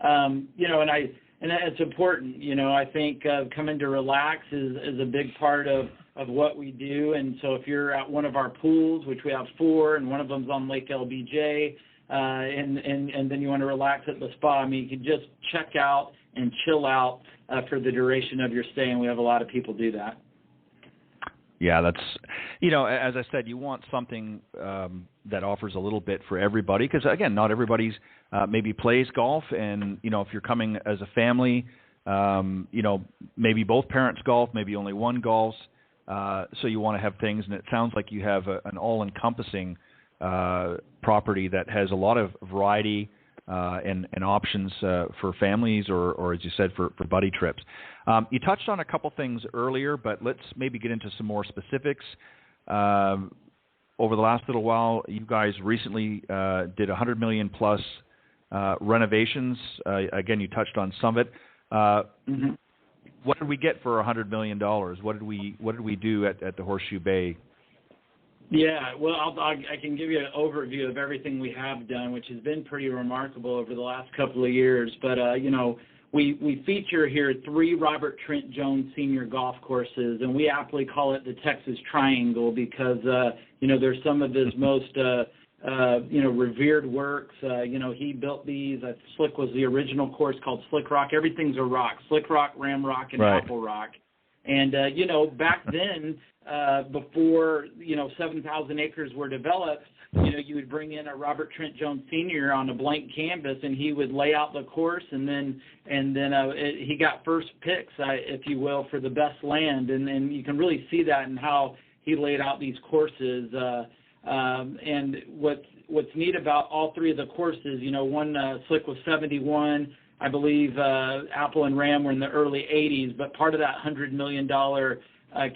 S8: And it's important. I think coming to relax is a big part of what we do. And so if you're at one of our pools, which we have 4, and one of them's on Lake LBJ, and then you want to relax at the spa, you can just check out and chill out for the duration of your stay, and we have a lot of people do that.
S5: Yeah, that's, as I said, you want something that offers a little bit for everybody, because, again, not everybody's maybe plays golf, and, if you're coming as a family, maybe both parents golf, maybe only one golfs, so you want to have things, and it sounds like you have an all-encompassing property that has a lot of variety and options for families or, as you said, for buddy trips. You touched on a couple things earlier, but let's maybe get into some more specifics. Over the last little while, you guys recently did $100 million plus renovations. Again, you touched on some of it. Mm-hmm. What did we get for $100 million? What did we do at the Horseshoe Bay?
S8: Yeah, well, I can give you an overview of everything we have done, which has been pretty remarkable over the last couple of years. But, we feature here 3 Robert Trent Jones Senior golf courses, and we aptly call it the Texas Triangle because, there's some of his most, revered works. He built these. Slick was the original course called Slick Rock. Everything's a rock, Slick Rock, Ram Rock, and
S5: Right.
S8: Apple Rock. And, back then, before, 7,000 acres were developed, you would bring in a Robert Trent Jones Sr. on a blank canvas, and he would lay out the course, and then he got first picks, if you will, for the best land. And you can really see that in how he laid out these courses. And what's neat about all 3 of the courses, one Slick was 71. I believe Apple and Ram were in the early 80s, but part of that $100 million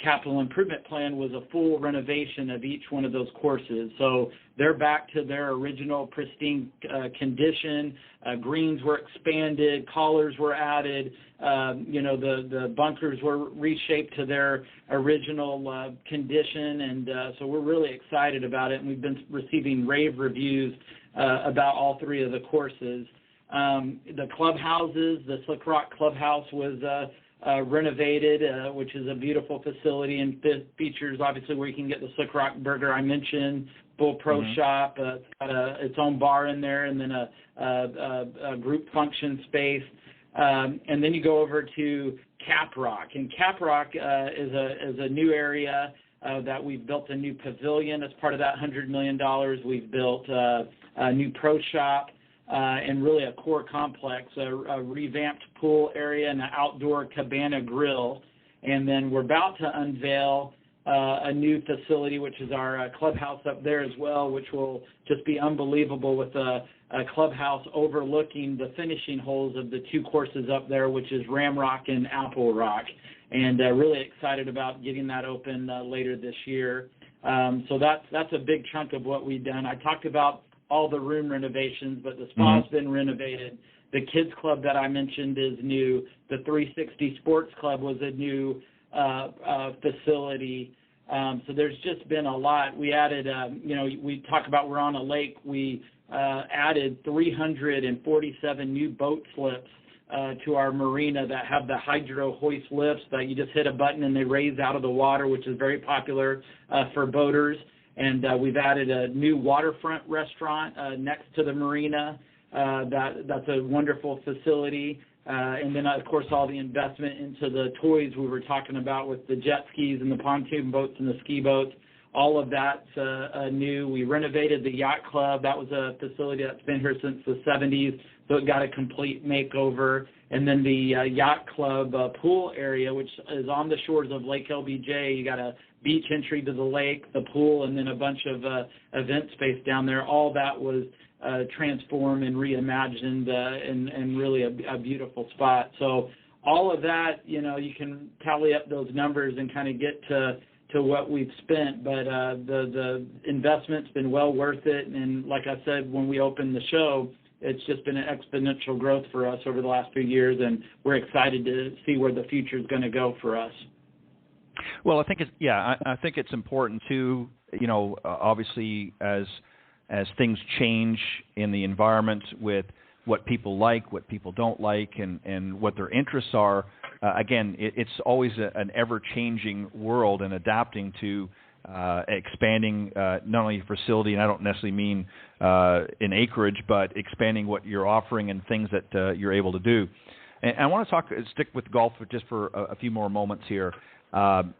S8: capital improvement plan was a full renovation of each one of those courses. So they're back to their original pristine condition. Greens were expanded, collars were added, the bunkers were reshaped to their original condition, and so we're really excited about it, and we've been receiving rave reviews about all 3 of the courses. The clubhouses, the Slick Rock Clubhouse was renovated, which is a beautiful facility and features obviously where you can get the Slick Rock burger I mentioned, Bull Pro Shop, it's got its own bar in there, and then a group function space. And then you go over to Cap Rock, and Cap Rock is a new area that we've built a new pavilion as part of that $100 million. We've built a new pro shop. And really a core complex, a revamped pool area and an outdoor cabana grill. And then we're about to unveil a new facility, which is our clubhouse up there as well, which will just be unbelievable with a clubhouse overlooking the finishing holes of the 2 courses up there, which is Ram Rock and Apple Rock. And really excited about getting that open later this year. So that's a big chunk of what we've done. I talked about all the room renovations, but the spa's been renovated. The kids club that I mentioned is new. The 360 Sports Club was a new facility. So there's just been a lot. We added, we talk about we're on a lake. We added 347 new boat slips to our marina that have the hydro hoist lifts that you just hit a button and they raise out of the water, which is very popular for boaters. And we've added a new waterfront restaurant next to the marina. That's a wonderful facility. And then, of course, all the investment into the toys we were talking about with the jet skis and the pontoon boats and the ski boats. All of that's new. We renovated the yacht club. That was a facility that's been here since the 70s, so it got a complete makeover. And then the yacht club pool area, which is on the shores of Lake LBJ. You got a beach entry to the lake, the pool, and then a bunch of event space down there. All that was transformed and reimagined and really a beautiful spot. So all of that, you can tally up those numbers and kind of get to what we've spent, but the investment's been well worth it. And like I said, when we opened the show, it's just been an exponential growth for us over the last few years, and we're excited to see where the future is going to go for us.
S5: Well, I think it's important too, obviously as things change in the environment with what people like, what people don't like, and what their interests are. Again, it's always an ever-changing world, and adapting to expanding not only your facility, and I don't necessarily mean in acreage, but expanding what you're offering and things that you're able to do. And I want to stick with golf just for a few more moments here,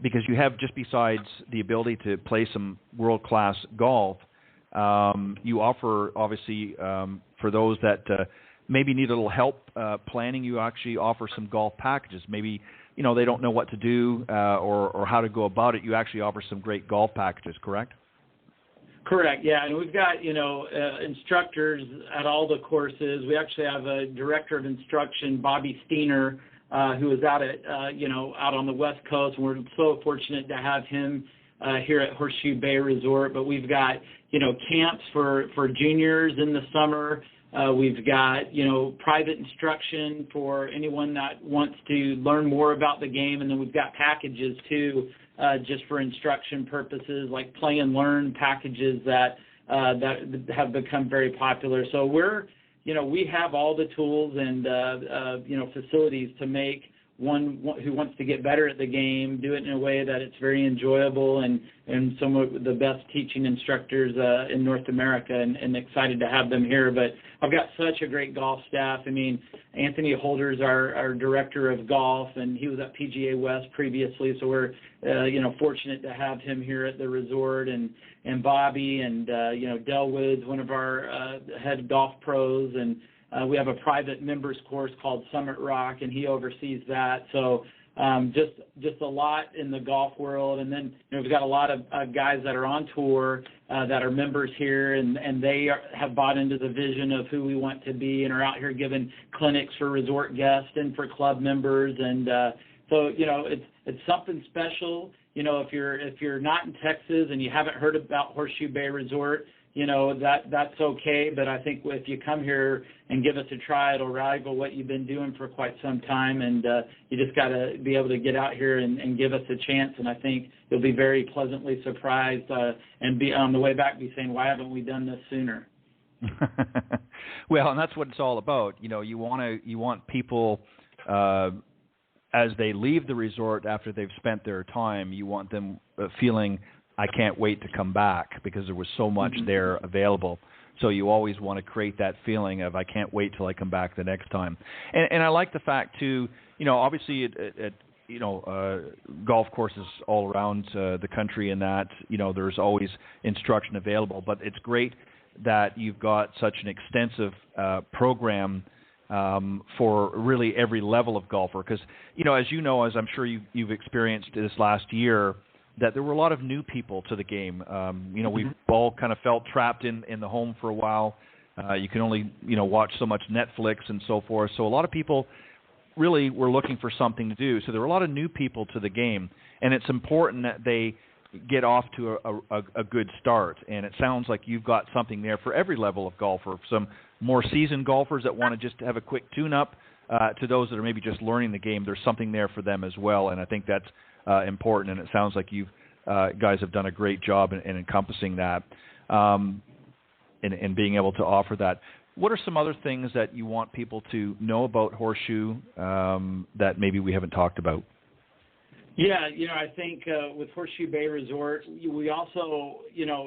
S5: because you have, just besides the ability to play some world-class golf, you offer, obviously, for those that maybe need a little help planning, you actually offer some golf packages. Maybe, they don't know what to do or how to go about it. You actually offer some great golf packages, correct?
S8: Correct, yeah. And we've got, instructors at all the courses. We actually have a director of instruction, Bobby Steiner, who is out on the West Coast. And we're so fortunate to have him here at Horseshoe Bay Resort. But we've got, camps for juniors in the summer. We've got, private instruction for anyone that wants to learn more about the game. And then we've got packages, too, just for instruction purposes, like play and learn packages that have become very popular. So we have all the tools and facilities to make one who wants to get better at the game do it in a way that it's very enjoyable, and some of the best teaching instructors in North America, and excited to have them here. But I've got such a great golf staff. I mean, Anthony Holder's our director of golf, and he was at PGA West previously, so we're fortunate to have him here at the resort, and Bobby and Del Woods, one of our head golf pros, and we have a private members course called Summit Rock, and he oversees that. So just a lot in the golf world. And then we've got a lot of guys that are on tour that are members here, and they have bought into the vision of who we want to be, and are out here giving clinics for resort guests and for club members. And so it's something special. If you're not in Texas and you haven't heard about Horseshoe Bay Resort, that's okay. But I think if you come here and give us a try, it'll rival what you've been doing for quite some time. And you just got to be able to get out here and give us a chance. And I think you'll be very pleasantly surprised and be on the way back be saying, why haven't we done this sooner?
S5: Well, and that's what it's all about. You want people as they leave the resort after they've spent their time, you want them feeling, I can't wait to come back, because there was so much there available. So you always want to create that feeling of, I can't wait till I come back the next time. And I like the fact too, obviously at golf courses all around the country, and that, there's always instruction available, but it's great that you've got such an extensive program for really every level of golfer. Because, as I'm sure you've experienced this last year, that there were a lot of new people to the game. We've all kind of felt trapped in the home for a while. You can only, watch so much Netflix and so forth. So a lot of people really were looking for something to do. So there were a lot of new people to the game, and it's important that they get off to a good start. And it sounds like you've got something there for every level of golfer. Some more seasoned golfers that want to just have a quick tune-up, to those that are maybe just learning the game, there's something there for them as well. And I think that's important, and it sounds like you guys have done a great job in encompassing that, and being able to offer that. What are some other things that you want people to know about Horseshoe that maybe we haven't talked about?
S8: Yeah, I think with Horseshoe Bay Resort, we also,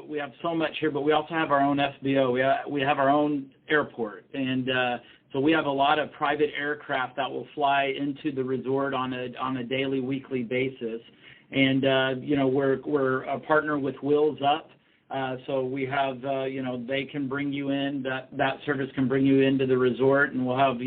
S8: we have so much here, but we also have our own FBO. We have our own airport, and so we have a lot of private aircraft that will fly into the resort on a daily, weekly basis. And we're a partner with Wheels Up, so we have they can bring you in. That service can bring you into the resort, and we'll have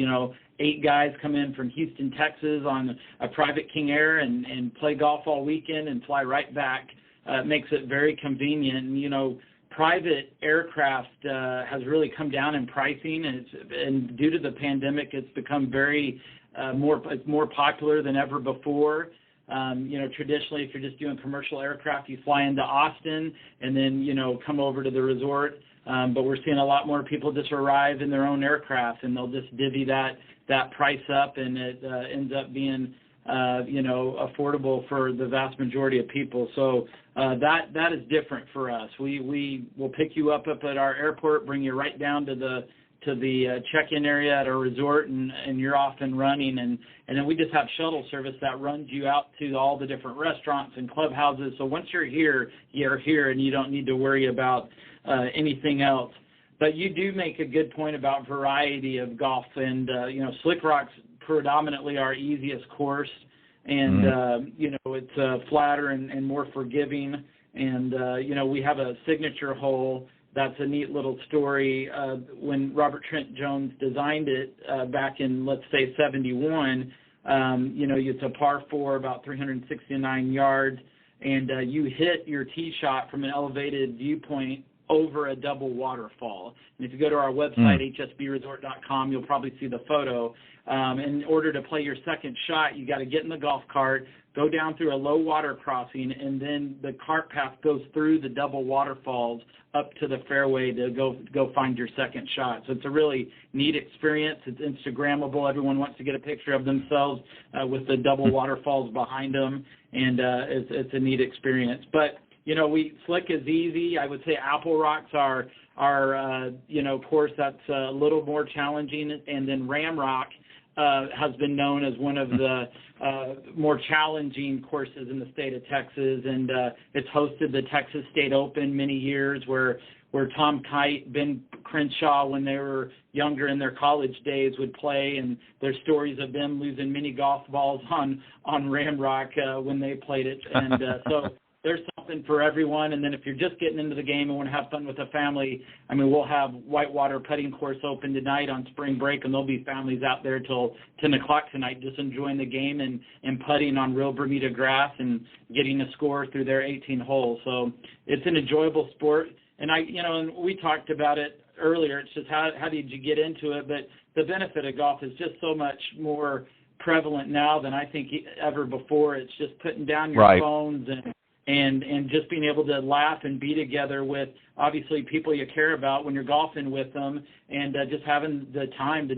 S8: 8 guys come in from Houston, Texas on a private King Air and play golf all weekend and fly right back. It makes it very convenient. And, private aircraft has really come down in pricing, and due to the pandemic, it's become very more popular than ever before. Traditionally, if you're just doing commercial aircraft, you fly into Austin and then, come over to the resort. But we're seeing a lot more people just arrive in their own aircraft, and they'll just divvy that price up, and it ends up being, affordable for the vast majority of people. So that is different for us. We will pick you up at our airport, bring you right down to the check-in area at our resort, and you're off and running. And then we just have shuttle service that runs you out to all the different restaurants and clubhouses. So once you're here, and you don't need to worry about anything else. But you do make a good point about variety of golf, and Slick Rock's predominantly our easiest course, and it's flatter and more forgiving. And we have a signature hole. That's a neat little story. When Robert Trent Jones designed it back in, let's say, 71, it's a par 4, about 369 yards, and you hit your tee shot from an elevated viewpoint over a double waterfall. And if you go to our website, hsbresort.com, you'll probably see the photo. In order to play your second shot, you got to get in the golf cart, go down through a low water crossing, and then the cart path goes through the double waterfalls up to the fairway to go find your second shot. So it's a really neat experience. It's Instagrammable. Everyone wants to get a picture of themselves with the double waterfalls behind them, and it's a neat experience. But Slick is easy. I would say Apple Rock's our course that's a little more challenging, and then Ramrock has been known as one of the more challenging courses in the state of Texas, and it's hosted the Texas State Open many years, where Tom Kite, Ben Crenshaw, when they were younger in their college days, would play, and there's stories of them losing many golf balls on Ramrock when they played it, and so there's something for everyone. And then if you're just getting into the game and want to have fun with a family, I mean, we'll have Whitewater Putting Course open tonight on spring break, and there'll be families out there till 10 o'clock tonight just enjoying the game and putting on real Bermuda grass and getting a score through their 18 holes. So it's an enjoyable sport. And and we talked about it earlier. It's just how did you get into it? But the benefit of golf is just so much more prevalent now than I think ever before. It's just putting down your phones and just being able to laugh and be together with, obviously, people you care about when you're golfing with them, and just having the time to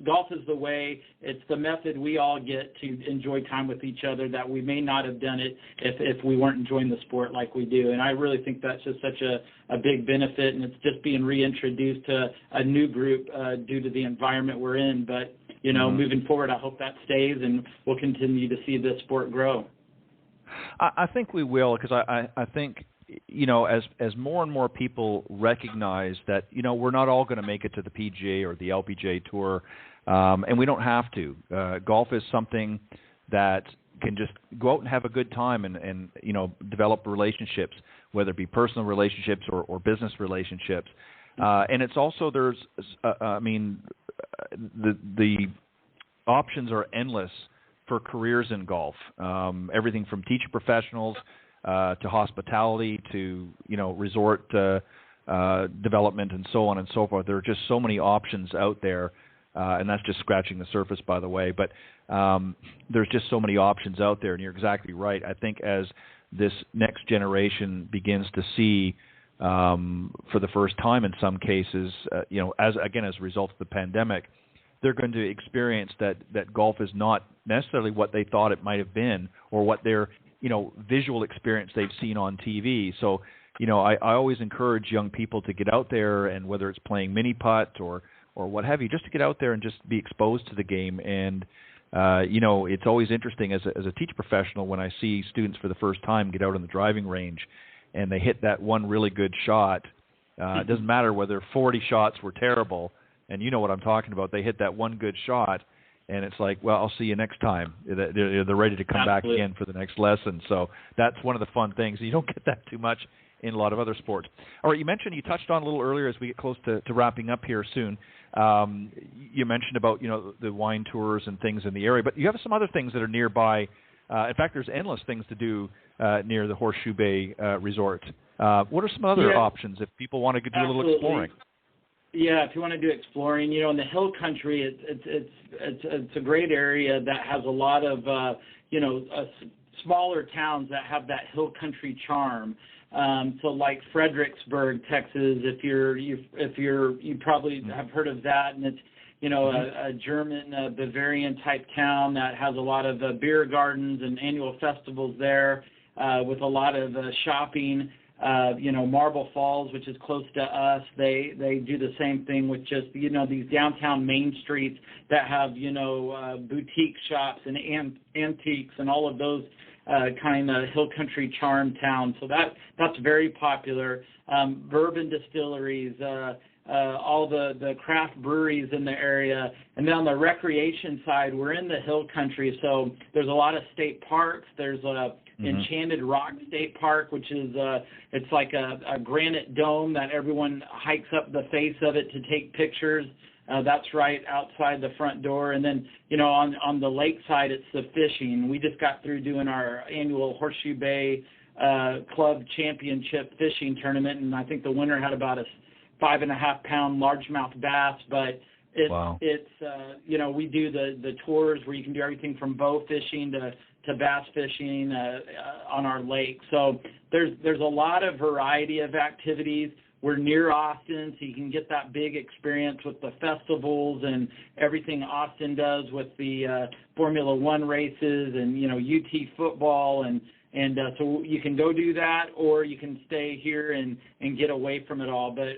S8: golf is the way, it's the method we all get to enjoy time with each other that we may not have done it if we weren't enjoying the sport like we do. And I really think that's just such a big benefit, and it's just being reintroduced to a new group due to the environment we're in. But, moving forward, I hope that stays, and we'll continue to see this sport grow.
S5: I think we will, because I think, as more and more people recognize that, we're not all going to make it to the PGA or the LPGA Tour, and we don't have to. Golf is something that can just go out and have a good time and develop relationships, whether it be personal relationships or business relationships. And it's also, the options are endless for careers in golf, everything from teacher professionals to hospitality to resort development and so on and so forth. There are just so many options out there, and that's just scratching the surface, by the way. But there's just so many options out there, and you're exactly right. I think as this next generation begins to see, for the first time in some cases, as a result of the pandemic, they're going to experience that golf is not necessarily what they thought it might have been, or what their visual experience they've seen on TV. So I always encourage young people to get out there, and whether it's playing mini putt or what have you, just to get out there and just be exposed to the game. And it's always interesting as a teacher professional when I see students for the first time get out on the driving range and they hit that one really good shot. It doesn't matter whether 40 shots were terrible. And you know what I'm talking about. They hit that one good shot, and it's like, well, I'll see you next time. They're ready to come back again for the next lesson. So that's one of the fun things. You don't get that too much in a lot of other sports. All right, you touched on a little earlier as we get close to wrapping up here soon. You mentioned about, the wine tours and things in the area, but you have some other things that are nearby. In fact, there's endless things to do near the Horseshoe Bay Resort. What are some other options if people want to do a little exploring?
S8: Yeah, if you want to do exploring, in the hill country, it's a great area that has a lot of smaller towns that have that hill country charm. So like Fredericksburg, Texas, you probably have heard of that, and it's a German Bavarian type town that has a lot of beer gardens and annual festivals there, with a lot of shopping. Marble Falls, which is close to us, they do the same thing with just, these downtown main streets that have, boutique shops and antiques and all of those kind of hill country charm towns. So that's very popular. Bourbon distilleries, all the craft breweries in the area. And then on the recreation side, we're in the hill country, so there's a lot of state parks. There's Enchanted Rock State Park, which is it's like a granite dome that everyone hikes up the face of it to take pictures. That's right outside the front door. And then, on the lake side, it's the fishing. We just got through doing our annual Horseshoe Bay club championship fishing tournament, and I think the winner had about a 5.5-pound largemouth bass. But it's we do the tours where you can do everything from bow fishing to bass fishing on our lake. So there's a lot of variety of activities. We're near Austin, so you can get that big experience with the festivals and everything Austin does with the Formula One races and UT football and so you can go do that, or you can stay here and get away from it all. But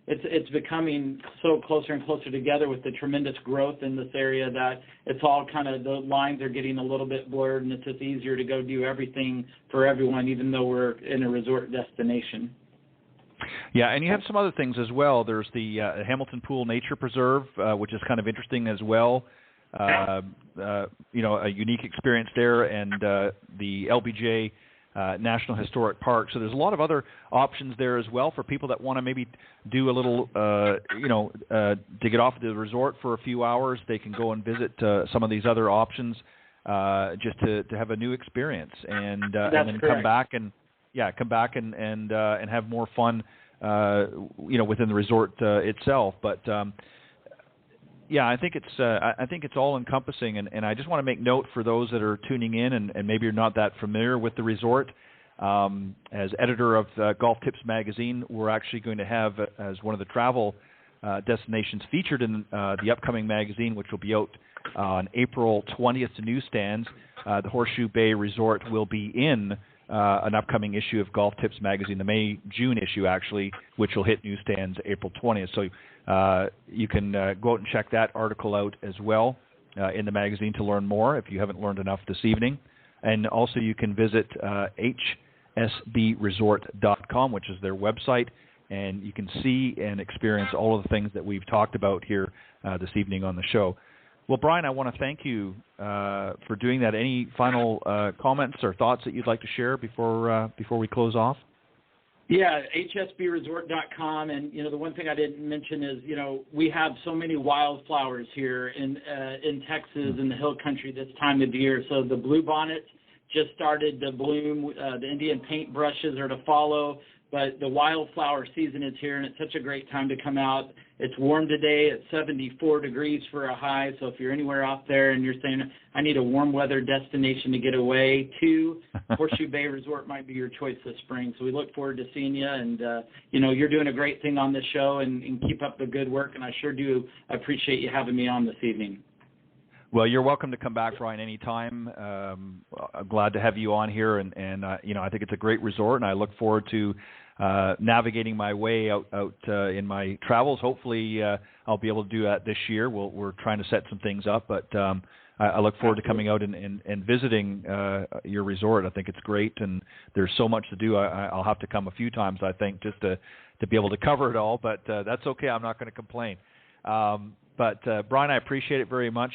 S8: it's becoming so closer and closer together with the tremendous growth in this area that it's all kind of, the lines are getting a little bit blurred, and it's just easier to go do everything for everyone, even though we're in a resort destination.
S5: Yeah, and you have some other things as well. There's the Hamilton Pool Nature Preserve, which is kind of interesting as well. A unique experience there, and the LBJ National Historic Park. So there's a lot of other options there as well for people that want to maybe do a little, to get off the resort for a few hours. They can go and visit some of these other options just to have a new experience, and then come back and have more fun, within the resort itself. But I think it's all encompassing, and I just want to make note for those that are tuning in and maybe you're not that familiar with the resort. As editor of Golf Tips magazine, we're actually going to have as one of the travel destinations featured in the upcoming magazine, which will be out on April 20th to newsstands. The Horseshoe Bay Resort will be in an upcoming issue of Golf Tips magazine, the May-June issue actually, which will hit newsstands April 20th. So you can go out and check that article out as well in the magazine to learn more if you haven't learned enough this evening. And also you can visit hsbresort.com, which is their website, and you can see and experience all of the things that we've talked about here this evening on the show. Well, Brian, I want to thank you for doing that. Any final comments or thoughts that you'd like to share before we close off?
S8: Yeah, hsbresort.com, and the one thing I didn't mention is we have so many wildflowers here in Texas in the hill country this time of year. So the bluebonnets just started to bloom. The Indian paintbrushes are to follow, but the wildflower season is here, and it's such a great time to come out. It's warm today. It's 74 degrees for a high. So if you're anywhere out there and you're saying, I need a warm weather destination to get away to, Horseshoe Bay Resort might be your choice this spring. So we look forward to seeing you. And, you're doing a great thing on this show, and keep up the good work. And I sure do appreciate you having me on this evening.
S5: Well, you're welcome to come back, Brian, anytime. I'm glad to have you on here. And I think it's a great resort, and I look forward to navigating my way out in my travels. Hopefully, I'll be able to do that this year. We're trying to set some things up, but I look forward to coming out and visiting your resort. I think it's great, and there's so much to do. I'll have to come a few times, I think, just to be able to cover it all, but that's okay. I'm not going to complain. But Brian, I appreciate it very much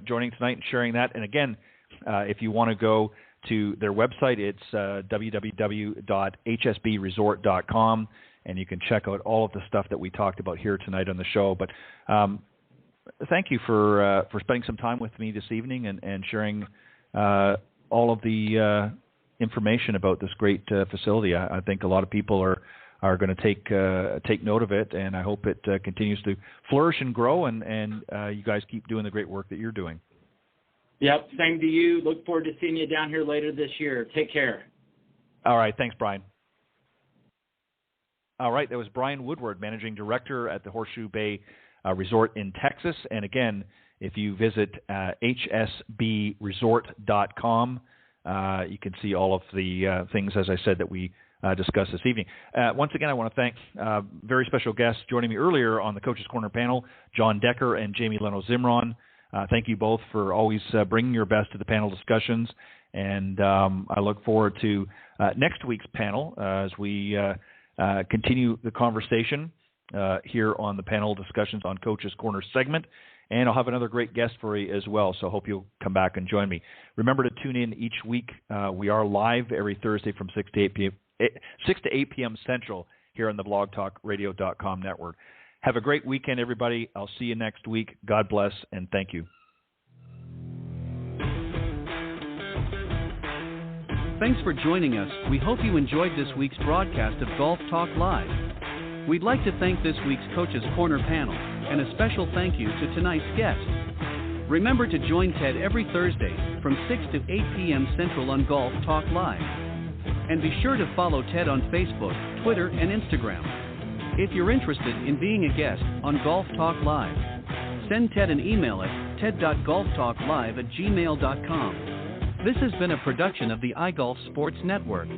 S5: joining tonight and sharing that. And again, if you want to go to their website, it's www.hsbresort.com, and you can check out all of the stuff that we talked about here tonight on the show. But thank you for spending some time with me this evening and sharing all of the information about this great facility. I think a lot of people are going to take note of it, and I hope it continues to flourish and grow, and you guys keep doing the great work that you're doing.
S8: Yep, same to you. Look forward to seeing you down here later this year. Take care.
S5: All right, thanks, Brian. All right, that was Brian Woodward, Managing Director at the Horseshoe Bay Resort in Texas. And again, if you visit hsbresort.com, you can see all of the things, as I said, that we discussed this evening. Once again, I want to thank very special guests joining me earlier on the Coach's Corner panel, John Decker and Jamie Leno-Zimron. Thank you both for always bringing your best to the panel discussions, and I look forward to next week's panel as we continue the conversation here on the panel discussions on Coach's Corner segment, and I'll have another great guest for you as well, so I hope you'll come back and join me. Remember to tune in each week. We are live every Thursday from 6 to 8 p.m. Central here on the blogtalkradio.com network. Have a great weekend, everybody. I'll see you next week. God bless, and thank you.
S3: Thanks for joining us. We hope you enjoyed this week's broadcast of Golf Talk Live. We'd like to thank this week's Coach's Corner panel, and a special thank you to tonight's guest. Remember to join Ted every Thursday from 6 to 8 p.m. Central on Golf Talk Live. And be sure to follow Ted on Facebook, Twitter, and Instagram. If you're interested in being a guest on Golf Talk Live, send Ted an email at ted.golftalklive@gmail.com. This has been a production of the iGolf Sports Network.